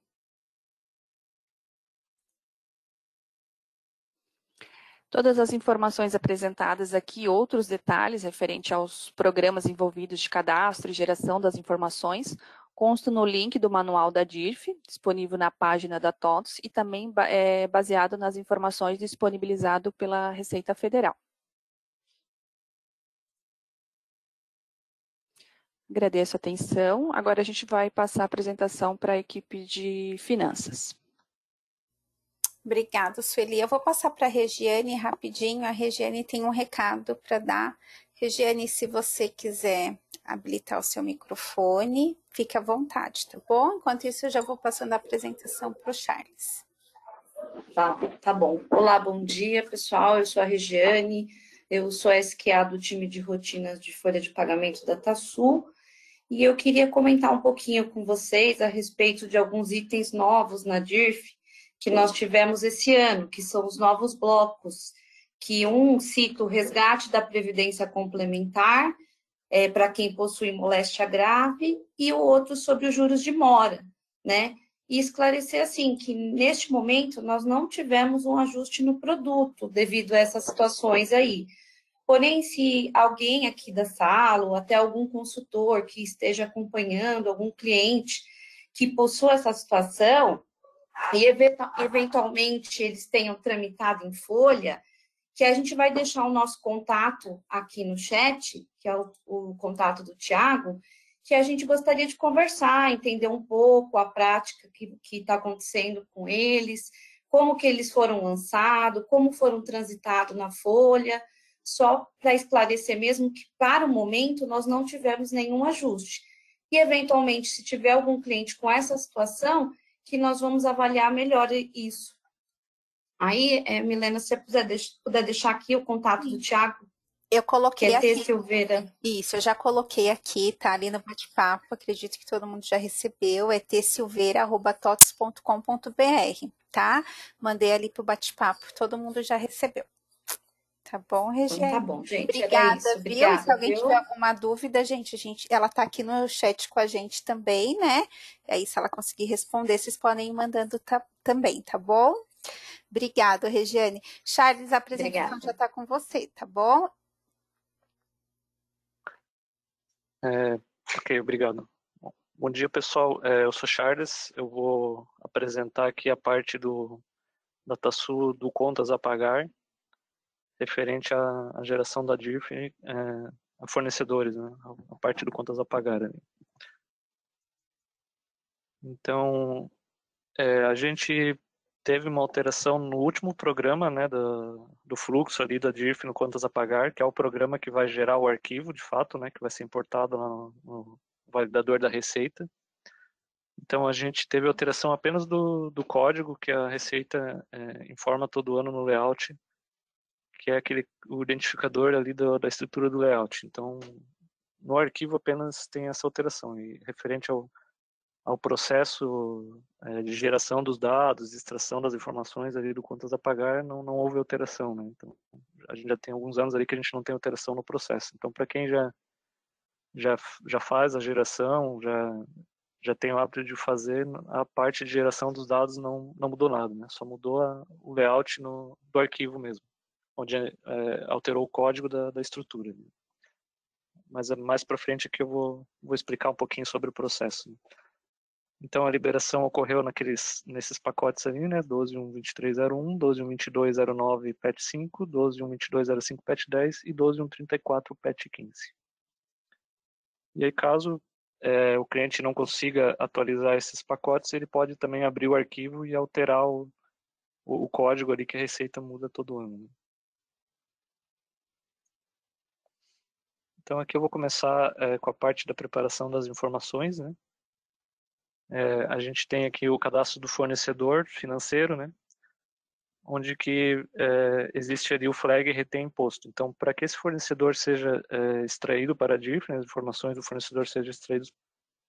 Todas as informações apresentadas aqui, outros detalhes referente aos programas envolvidos de cadastro e geração das informações, constam no link do manual da DIRF, disponível na página da TOTS e também baseado nas informações disponibilizadas pela Receita Federal. Agradeço a atenção. Agora a gente vai passar a apresentação para a equipe de finanças. Obrigada, Sueli. Eu vou passar para a Regiane rapidinho. A Regiane tem um recado para dar. Regiane, se você quiser habilitar o seu microfone, fique à vontade, tá bom? Enquanto isso, eu já vou passando a apresentação para o Charles. Tá bom. Olá, bom dia, pessoal. Eu sou a Regiane, eu sou a SQA do time de rotinas de folha de pagamento da TASU, e eu queria comentar um pouquinho com vocês a respeito de alguns itens novos na DIRF que nós tivemos esse ano, que são os novos blocos, que um cita o resgate da Previdência Complementar, para quem possui moléstia grave, e o outro sobre os juros de mora, né? E esclarecer, assim, que neste momento nós não tivemos um ajuste no produto devido a essas situações aí. Porém, se alguém aqui da sala, ou até algum consultor que esteja acompanhando, algum cliente que possua essa situação, e eventualmente eles tenham tramitado em folha, que a gente vai deixar o nosso contato aqui no chat, que é o contato do Tiago, que a gente gostaria de conversar, entender um pouco a prática que está acontecendo com eles, como que eles foram lançados, como foram transitados na folha, só para esclarecer mesmo que, para o momento, nós não tivemos nenhum ajuste. E, eventualmente, se tiver algum cliente com essa situação, que nós vamos avaliar melhor isso. Aí, Milena, se você puder deixar aqui o contato do Tiago. Eu coloquei aqui. T. Silveira. Isso, eu já coloquei aqui, tá ali no bate-papo, acredito que todo mundo já recebeu, é tsilveira@tots.com.br, tá? Mandei ali pro bate-papo, todo mundo já recebeu. Tá bom, Regiane? Então, tá bom, gente. Obrigada, isso. viu? Obrigada, Se alguém viu? tiver alguma dúvida, ela tá aqui no chat com a gente também, né? E aí, se ela conseguir responder, vocês podem ir mandando também, tá bom? Obrigada, Regiane. Charles, a apresentação já tá com você, tá bom? Ok, obrigado. Bom dia, pessoal. Eu sou Charles. Eu vou apresentar aqui a parte da TASU do Contas a Pagar, referente à geração da DIRF a fornecedores, né? A parte do Contas a Pagar. Então, a gente teve uma alteração no último programa, né, do fluxo ali da DIRF no Contas a Pagar, que é o programa que vai gerar o arquivo, de fato, né, que vai ser importado lá no validador da Receita. Então, a gente teve alteração apenas do código que a Receita informa todo ano no layout, que é o identificador ali da estrutura do layout. Então, no arquivo apenas tem essa alteração. E referente ao processo de geração dos dados, extração das informações ali do Contas a Pagar, não houve alteração, né? Então, a gente já tem alguns anos ali que a gente não tem alteração no processo. Então, para quem já faz a geração, já tem o hábito de fazer, a parte de geração dos dados não mudou nada, né? Só mudou o layout do arquivo mesmo, onde alterou o código da estrutura. Mas mais para frente aqui eu vou explicar um pouquinho sobre o processo. Então a liberação ocorreu nesses pacotes ali, né? 12.1.23.01, 12.1.22.09 patch 5, 12.1.22.05 patch 10 e 12.1.34 patch 15. E aí caso o cliente não consiga atualizar esses pacotes, ele pode também abrir o arquivo e alterar o código ali que a Receita muda todo ano. Né? Então aqui eu vou começar com a parte da preparação das informações, né? A gente tem aqui o cadastro do fornecedor financeiro, né? Onde que existe ali o flag retém imposto. Então, para que esse fornecedor seja extraído para a DIRF, né, as informações do fornecedor sejam extraídas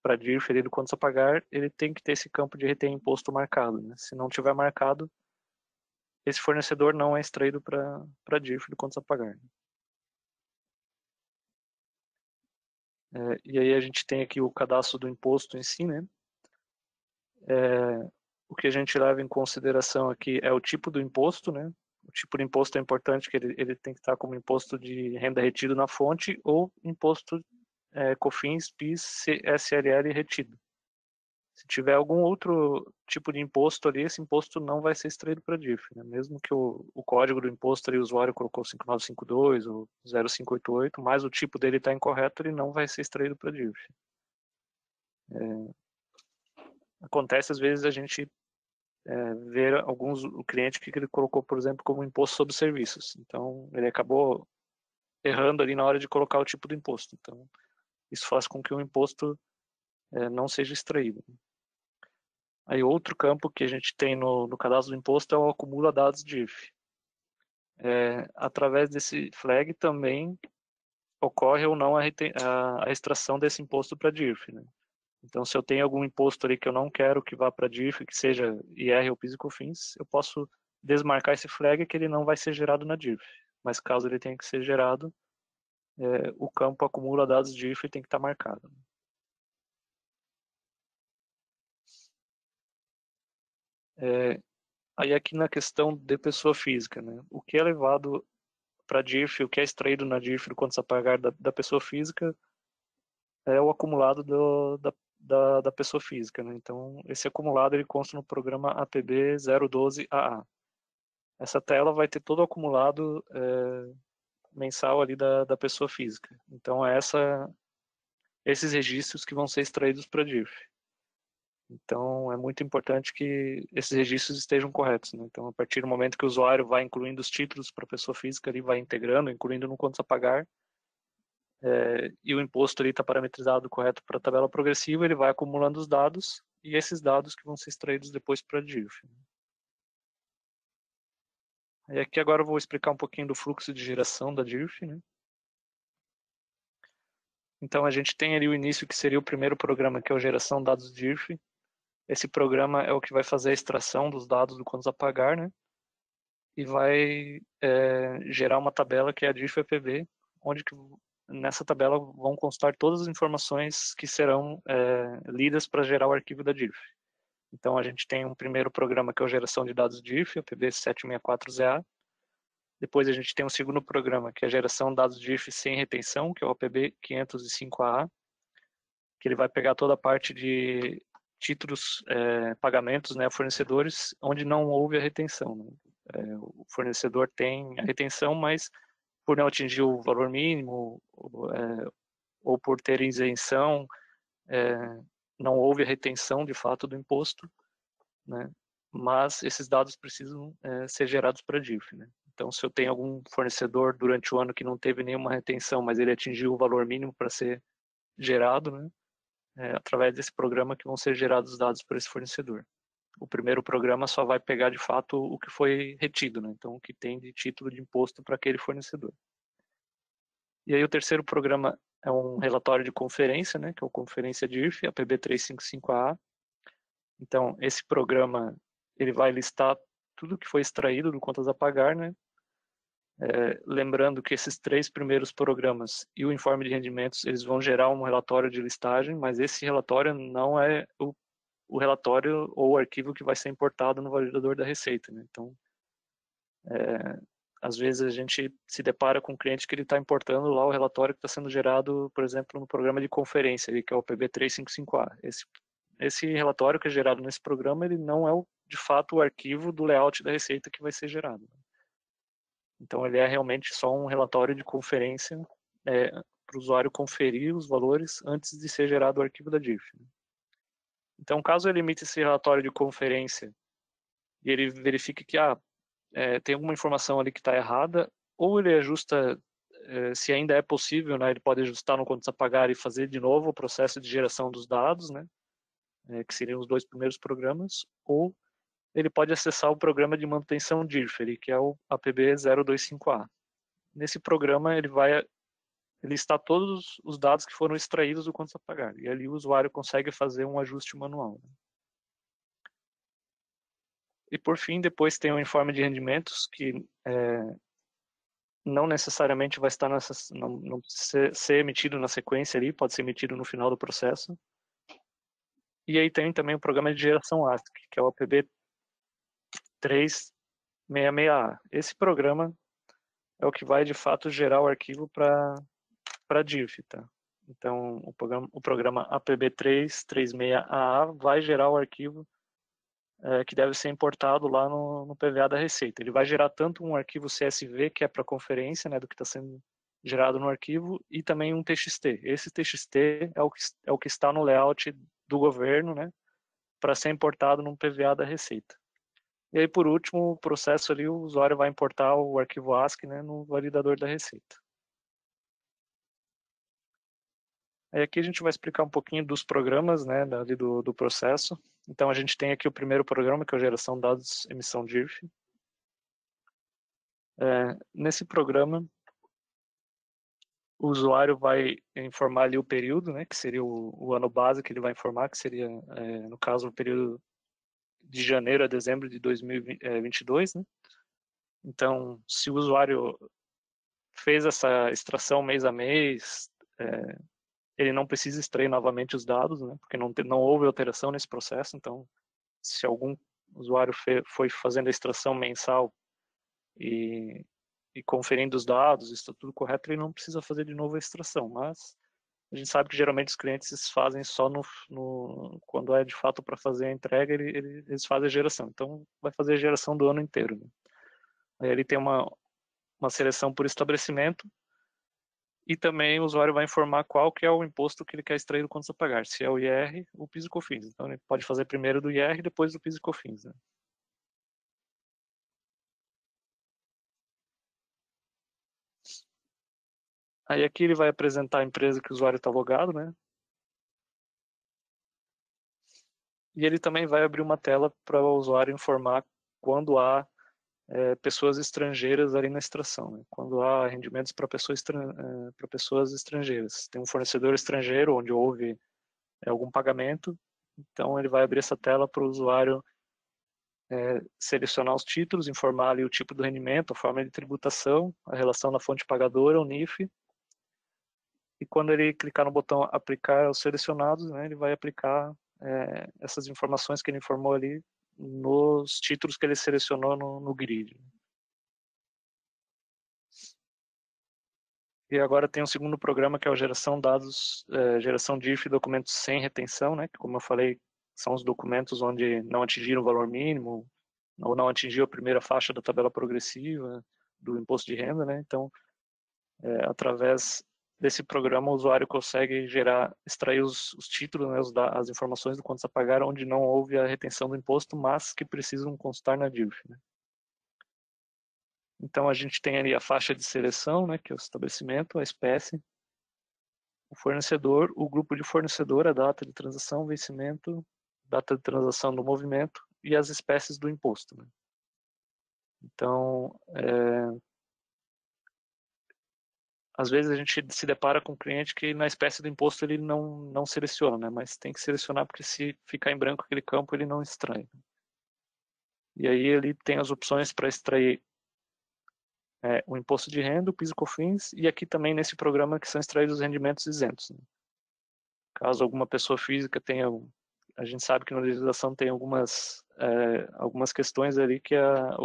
para a DIRF ali do Contas a Pagar, ele tem que ter esse campo de retém imposto marcado. Né? Se não tiver marcado, esse fornecedor não é extraído para a DIRF do Contas a Pagar. E aí a gente tem aqui o cadastro do imposto em si, né? O que a gente leva em consideração aqui é o tipo do imposto, né? O tipo de imposto é importante, que ele tem que estar como imposto de renda retido na fonte ou imposto COFINS, PIS, SLL retido. Se tiver algum outro tipo de imposto ali, esse imposto não vai ser extraído para a DIRF. Né? Mesmo que o código do imposto ali, o usuário colocou 5952 ou 0588, mas o tipo dele está incorreto, ele não vai ser extraído para a DIRF. Acontece às vezes a gente ver o cliente que ele colocou, por exemplo, como imposto sobre serviços. Então, ele acabou errando ali na hora de colocar o tipo do imposto. Então, isso faz com que o imposto não seja extraído. Aí, outro campo que a gente tem no cadastro do imposto é o acumula dados DIRF. Através desse flag também ocorre ou não a extração desse imposto para a DIRF. Né? Então, se eu tenho algum imposto ali que eu não quero que vá para a DIRF, que seja IR ou PIS e COFINS, eu posso desmarcar esse flag que ele não vai ser gerado na DIRF. Mas caso ele tenha que ser gerado, o campo acumula dados DIRF tem que estar marcado. Aí aqui na questão de pessoa física, né? O que é levado para a DIRF, o que é extraído na DIRF do Contas a Pagar da pessoa física é o acumulado da pessoa física. Né? Então, esse acumulado ele consta no programa APB 012AA. Essa tela vai ter todo o acumulado mensal ali da pessoa física. Então, esses registros que vão ser extraídos para a DIRF. Então, é muito importante que esses registros estejam corretos. Né? Então, a partir do momento que o usuário vai incluindo os títulos para a pessoa física, ele vai integrando, incluindo no Contas a Pagar, e o imposto está parametrizado correto para a tabela progressiva, ele vai acumulando os dados, e esses dados que vão ser extraídos depois para a DIRF. E aqui agora eu vou explicar um pouquinho do fluxo de geração da DIRF. Né? Então, a gente tem ali o início, que seria o primeiro programa, que é a geração de dados DIRF. Esse programa é o que vai fazer a extração dos dados do Contas a Pagar, né? E vai gerar uma tabela que é a DIRF EPB, onde nessa tabela vão constar todas as informações que serão lidas para gerar o arquivo da DIRF. Então a gente tem um primeiro programa que é a geração de dados DIRF, EPB 764ZA. Depois a gente tem um segundo programa que é a geração de dados DIRF sem retenção, que é o APB 505AA, que ele vai pegar toda a parte de títulos, pagamentos, né, fornecedores, onde não houve a retenção. Né? O fornecedor tem a retenção, mas por não atingir o valor mínimo ou por ter isenção, não houve a retenção de fato do imposto, né? Mas esses dados precisam ser gerados para a DIRF, né? Então, se eu tenho algum fornecedor durante o ano que não teve nenhuma retenção, mas ele atingiu o valor mínimo para ser gerado, né? Através desse programa que vão ser gerados os dados para esse fornecedor. O primeiro programa só vai pegar de fato o que foi retido, né? Então, o que tem de título de imposto para aquele fornecedor. E aí o terceiro programa é um relatório de conferência, né? Que é o Conferência DIRF, a PB 355A. Então, esse programa ele vai listar tudo que foi extraído do contas a pagar, né? Lembrando que esses 3 primeiros programas e o informe de rendimentos, eles vão gerar um relatório de listagem, mas esse relatório não é o relatório ou o arquivo que vai ser importado no validador da Receita, né? Então, às vezes a gente se depara com um cliente que ele está importando lá o relatório que está sendo gerado, por exemplo, no programa de conferência, que é o PB 355A. Esse relatório que é gerado nesse programa, ele não é de fato o arquivo do layout da Receita que vai ser gerado. Então, ele é realmente só um relatório de conferência para o usuário conferir os valores antes de ser gerado o arquivo da DIRF. Então, caso ele emita esse relatório de conferência e ele verifique que tem alguma informação ali que está errada, ou ele ajusta, se ainda é possível, né, ele pode ajustar no contas a pagar e fazer de novo o processo de geração dos dados, né, que seriam os 2 primeiros programas, ou ele pode acessar o programa de manutenção DIRF, que é o APB 025A. Nesse programa ele vai listar todos os dados que foram extraídos do contas a pagar, e ali o usuário consegue fazer um ajuste manual, né? E por fim, depois tem o informe de rendimentos, que não necessariamente vai estar não precisa ser emitido na sequência ali, pode ser emitido no final do processo. E aí tem também o programa de geração ASC, que é o APB 366A. Esse programa é o que vai de fato gerar o arquivo para a DIRF, tá? Então o programa APB 336AA vai gerar o arquivo que deve ser importado lá no PVA da Receita. Ele vai gerar tanto um arquivo CSV, que é para conferência, né, do que está sendo gerado no arquivo, e também um TXT. Esse TXT é o que está no layout do governo, né, para ser importado no PVA da Receita. E aí, por último, o processo ali, o usuário vai importar o arquivo ASCII, né, no validador da Receita. Aí aqui a gente vai explicar um pouquinho dos programas, né, ali do processo. Então a gente tem aqui o primeiro programa, que é a geração de dados emissão DIRF. Nesse programa, o usuário vai informar ali o período, né, que seria o ano base que ele vai informar, que seria, no caso, o período de janeiro a dezembro de 2022, né? Então, se o usuário fez essa extração mês a mês, ele não precisa extrair novamente os dados, né? Porque não houve alteração nesse processo. Então, se algum usuário foi fazendo a extração mensal e conferindo os dados, está tudo correto, ele não precisa fazer de novo a extração. Mas a gente sabe que geralmente os clientes fazem só quando é de fato para fazer a entrega, eles fazem a geração. Então, vai fazer a geração do ano inteiro, né? Aí ele tem uma seleção por estabelecimento, e também o usuário vai informar qual que é o imposto que ele quer extrair do contas a pagar, se é o IR ou o PIS e COFINS. Então ele pode fazer primeiro do IR e depois do PIS e COFINS, né? Aí aqui ele vai apresentar a empresa que o usuário está logado, né? E ele também vai abrir uma tela para o usuário informar quando há pessoas estrangeiras ali na extração, né? Quando há rendimentos para pessoas estrangeiras. Tem um fornecedor estrangeiro onde houve algum pagamento, então ele vai abrir essa tela para o usuário selecionar os títulos, informar ali o tipo do rendimento, a forma de tributação, a relação da fonte pagadora, o NIF, e quando ele clicar no botão aplicar aos selecionados, né, ele vai aplicar essas informações que ele informou ali nos títulos que ele selecionou no grid. E agora tem um segundo programa que é a geração geração DIRF e documentos sem retenção, né, que como eu falei, são os documentos onde não atingiram o valor mínimo ou não atingiu a primeira faixa da tabela progressiva do imposto de renda, né? Então, através desse programa o usuário consegue extrair os títulos, né, as informações do contas a pagar onde não houve a retenção do imposto, mas que precisam constar na DIRF, né? Então a gente tem ali a faixa de seleção, né, que é o estabelecimento, a espécie, o fornecedor, o grupo de fornecedor, a data de transação, vencimento, data de transação do movimento e as espécies do imposto, né? Então, às vezes a gente se depara com um cliente que na espécie do imposto ele não seleciona, né? Mas tem que selecionar porque se ficar em branco aquele campo ele não extrai. E aí ele tem as opções para extrair o imposto de renda, o PIS e COFINS, e aqui também nesse programa que são extraídos os rendimentos isentos, né? Caso alguma pessoa física tenha, a gente sabe que na legislação tem algumas questões ali que a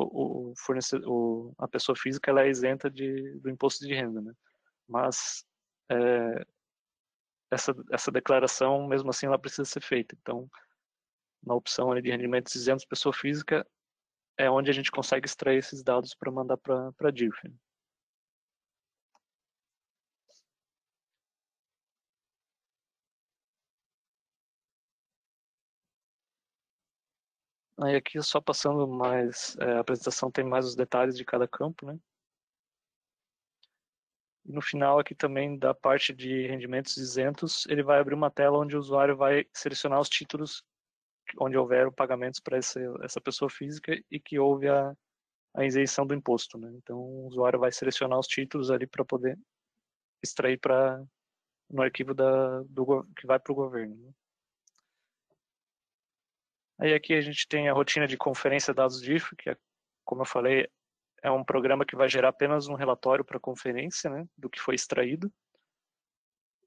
pessoa física ela é isenta do imposto de renda, né? Mas essa declaração, mesmo assim, ela precisa ser feita. Então, na opção ali de rendimentos isentos pessoa física, é onde a gente consegue extrair esses dados para mandar para a DIRF. Aí aqui, só passando mais, a apresentação tem mais os detalhes de cada campo, né? E no final aqui também da parte de rendimentos isentos, ele vai abrir uma tela onde o usuário vai selecionar os títulos onde houver pagamentos para essa pessoa física e que houve a isenção do imposto, né? Então o usuário vai selecionar os títulos ali para poder extrair no arquivo que vai para o governo, né? Aí aqui a gente tem a rotina de conferência de dados DIRF, que como eu falei, é um programa que vai gerar apenas um relatório para a conferência, né, do que foi extraído.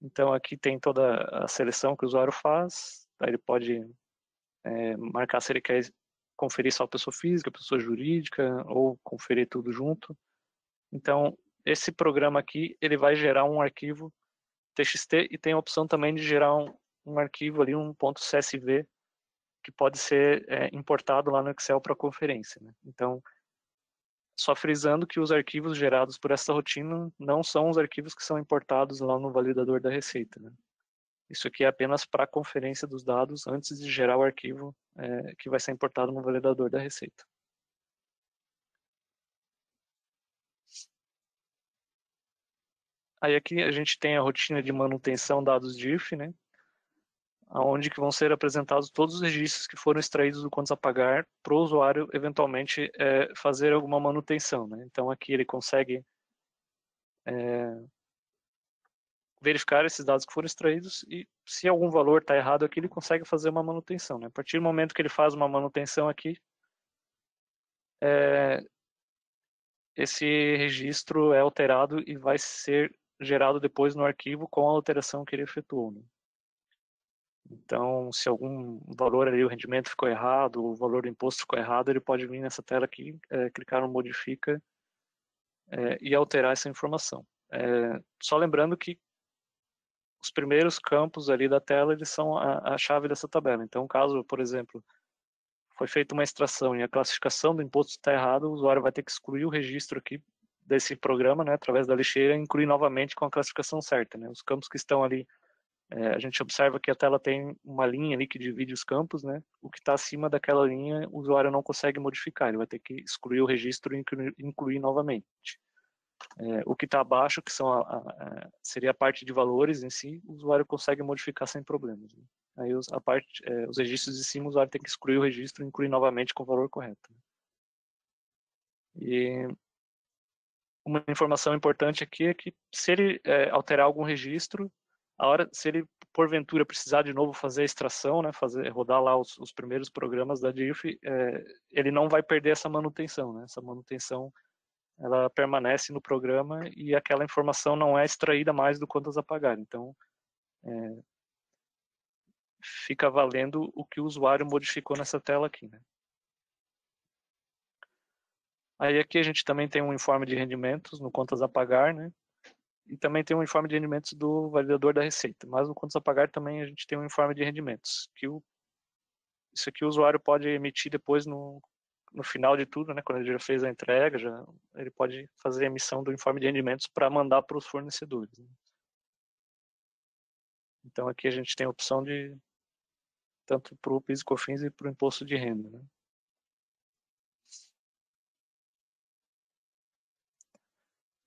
Então aqui tem toda a seleção que o usuário faz, aí ele pode marcar se ele quer conferir só a pessoa física, a pessoa jurídica, ou conferir tudo junto. Então esse programa aqui, ele vai gerar um arquivo TXT e tem a opção também de gerar um arquivo ali, um .csv, que pode ser importado lá no Excel para conferência, né? Então, só frisando que os arquivos gerados por essa rotina não são os arquivos que são importados lá no validador da Receita, né? Isso aqui é apenas para a conferência dos dados antes de gerar o arquivo que vai ser importado no validador da Receita. Aí aqui a gente tem a rotina de manutenção dados DIRF, né? Onde que vão ser apresentados todos os registros que foram extraídos do contas a pagar para o usuário eventualmente fazer alguma manutenção, né? Então aqui ele consegue verificar esses dados que foram extraídos e se algum valor está errado aqui, ele consegue fazer uma manutenção, né? A partir do momento que ele faz uma manutenção aqui, esse registro é alterado e vai ser gerado depois no arquivo com a alteração que ele efetuou, né? Então, se algum valor ali, o rendimento ficou errado, o valor do imposto ficou errado, ele pode vir nessa tela aqui, clicar no modifica e alterar essa informação. Só lembrando que os primeiros campos ali da tela, eles são a chave dessa tabela. Então, caso, por exemplo, foi feita uma extração e a classificação do imposto está errada, o usuário vai ter que excluir o registro aqui desse programa, né, através da lixeira, e incluir novamente com a classificação certa, né? Os campos que estão ali, a gente observa que a tela tem uma linha ali que divide os campos, né? O que está acima daquela linha, o usuário não consegue modificar, ele vai ter que excluir o registro e incluir novamente. O que está abaixo, que seria a parte de valores em si, o usuário consegue modificar sem problemas, né? Aí os registros de cima, o usuário tem que excluir o registro e incluir novamente com o valor correto. E uma informação importante aqui é que se ele alterar algum registro, se ele porventura precisar de novo fazer a extração, né, rodar lá os primeiros programas da DIRF, ele não vai perder essa manutenção, né? Essa manutenção ela permanece no programa e aquela informação não é extraída mais do contas a pagar. Então, fica valendo o que o usuário modificou nessa tela aqui, né? Aí aqui a gente também tem um informe de rendimentos no contas a pagar, né? E também tem um informe de rendimentos do validador da Receita. Mas no contas a pagar também a gente tem um informe de rendimentos, isso aqui o usuário pode emitir depois no final de tudo, né? Quando ele já fez a entrega, ele pode fazer a emissão do informe de rendimentos para mandar para os fornecedores, né? Então aqui a gente tem a opção de tanto para o PIS e COFINS e para o imposto de renda, né?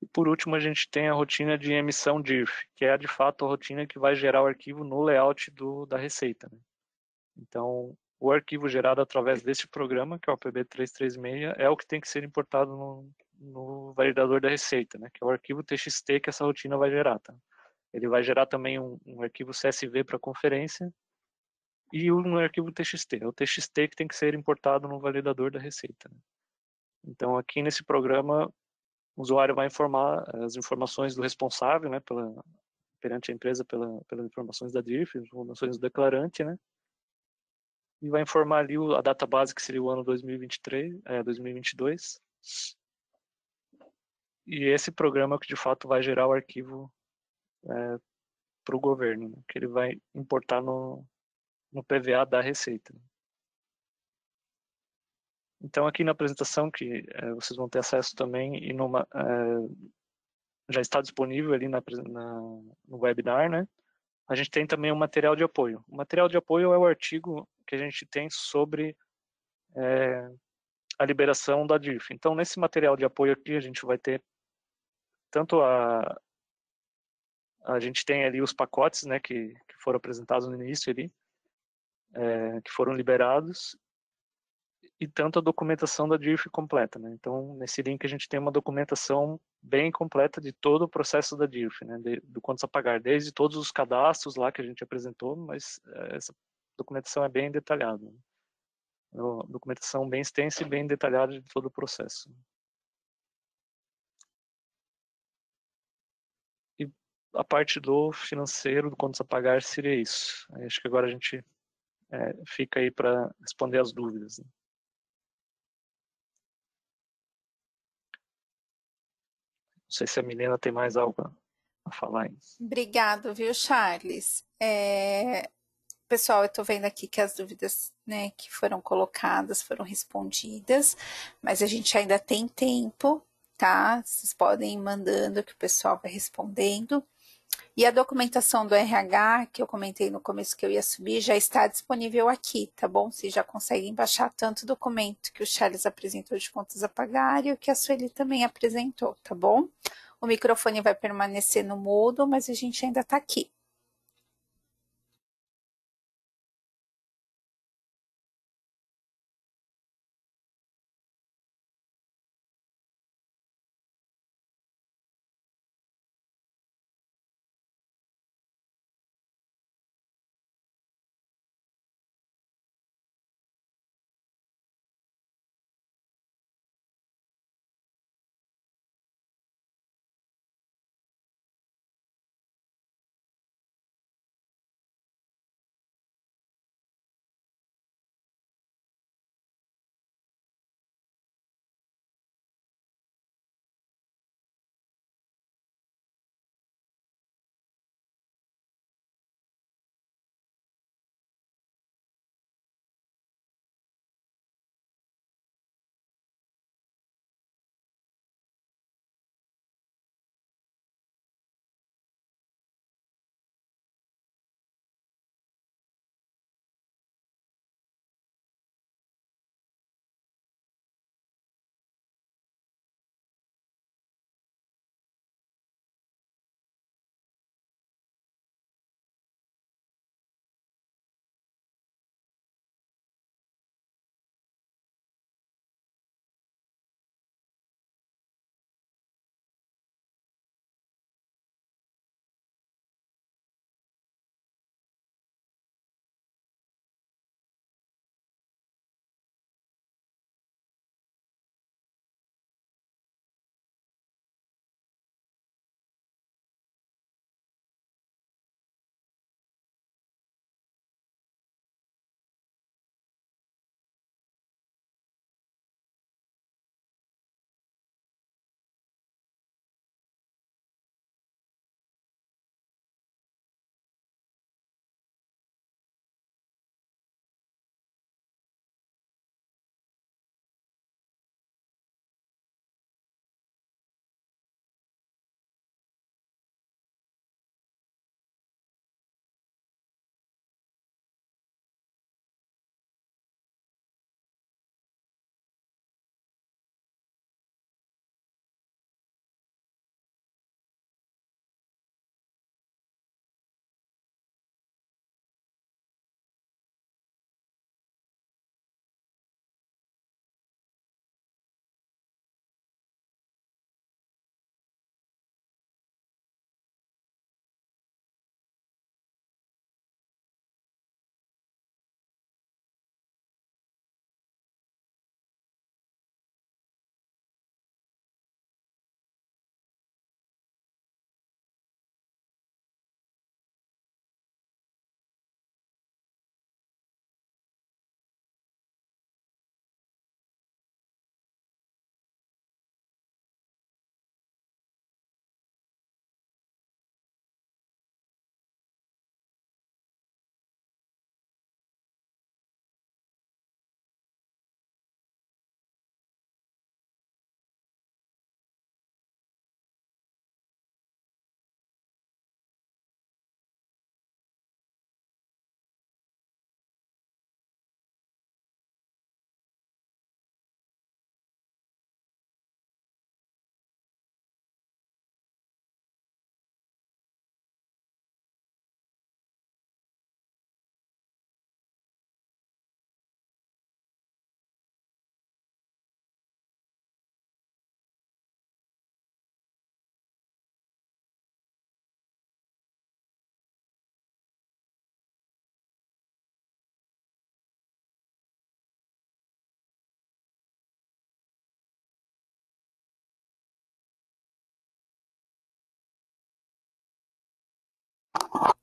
E por último a gente tem a rotina de emissão DIRF, que é de fato a rotina que vai gerar o arquivo no layout da Receita, né? Então o arquivo gerado através desse programa, que é o PB 336, é o que tem que ser importado no validador da Receita, né? Que é o arquivo TXT que essa rotina vai gerar, tá? Ele vai gerar também um arquivo CSV para conferência e um arquivo TXT. É o TXT que tem que ser importado no validador da Receita, né? Então aqui nesse programa o usuário vai informar as informações do responsável, né, perante a empresa pelas informações da DIRF, informações do declarante, né, e vai informar ali a data base que seria o ano 2023, 2022. E esse programa que de fato vai gerar o arquivo para o governo, né, que ele vai importar no PVA da Receita. Então aqui na apresentação que vocês vão ter acesso também e já está disponível ali no webinar, né? A gente tem também um material de apoio. O material de apoio é o artigo que a gente tem sobre a liberação da DIRF. Então, nesse material de apoio aqui, a gente vai ter tanto a gente tem ali os pacotes, né, que foram apresentados no início ali, que foram liberados, e tanto a documentação da DIRF completa, né? Então, nesse link a gente tem uma documentação bem completa de todo o processo da DIRF, né? Do quanto a pagar, desde todos os cadastros lá que a gente apresentou, mas essa documentação é bem detalhada, né? É uma documentação bem extensa e bem detalhada de todo o processo. E a parte do financeiro, do quanto a pagar, seria isso. Acho que agora a gente fica aí para responder as dúvidas, né? Não sei se a Milena tem mais algo a falar aí. Obrigado, viu, Charles? Pessoal, eu estou vendo aqui que as dúvidas, né, que foram colocadas foram respondidas, mas a gente ainda tem tempo, tá? Vocês podem ir mandando que o pessoal vai respondendo. E a documentação do RH, que eu comentei no começo que eu ia subir, já está disponível aqui, tá bom? Vocês já conseguem baixar tanto o documento que o Charles apresentou de contas a pagar e o que a Sueli também apresentou, tá bom? O microfone vai permanecer no mudo, mas a gente ainda está aqui.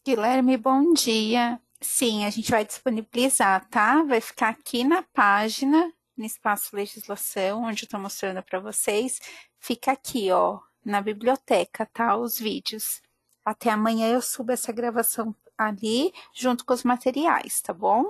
Guilherme, bom dia. Sim, a gente vai disponibilizar, tá? Vai ficar aqui na página, no espaço legislação, onde eu estou mostrando para vocês. Fica aqui, ó, na biblioteca, tá? Os vídeos. Até amanhã eu subo essa gravação ali, junto com os materiais, tá bom?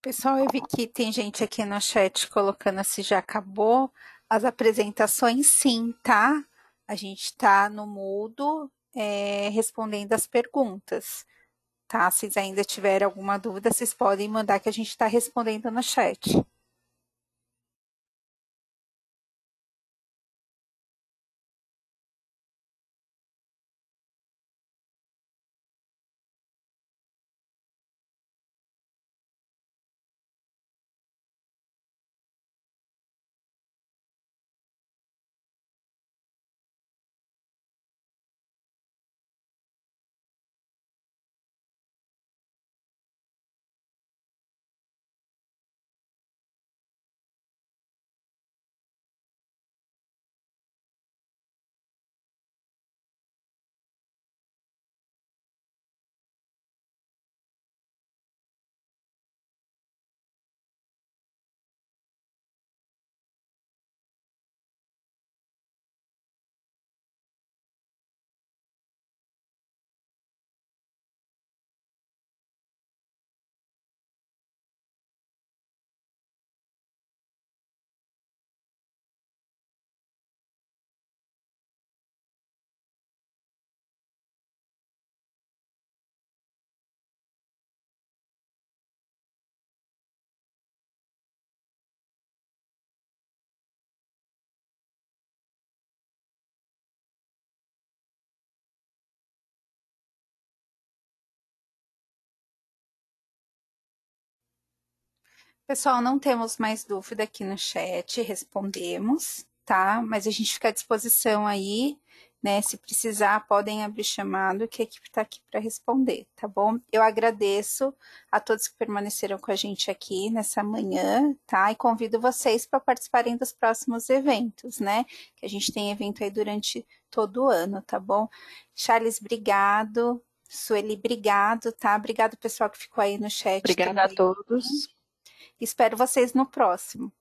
Pessoal, eu vi que tem gente aqui no chat colocando se já acabou. As apresentações, sim, tá? A gente tá no mudo, respondendo as perguntas, tá? Se vocês ainda tiverem alguma dúvida, vocês podem mandar que a gente está respondendo no chat. Pessoal, não temos mais dúvida aqui no chat, respondemos, tá? Mas a gente fica à disposição aí, né? Se precisar, podem abrir chamado, que a equipe está aqui para responder, tá bom? Eu agradeço a todos que permaneceram com a gente aqui nessa manhã, tá? E convido vocês para participarem dos próximos eventos, né? Que a gente tem evento aí durante todo o ano, tá bom? Charles, obrigado. Sueli, obrigado, tá? Obrigado, pessoal, que ficou aí no chat. Obrigada também. a todos. Espero vocês no próximo.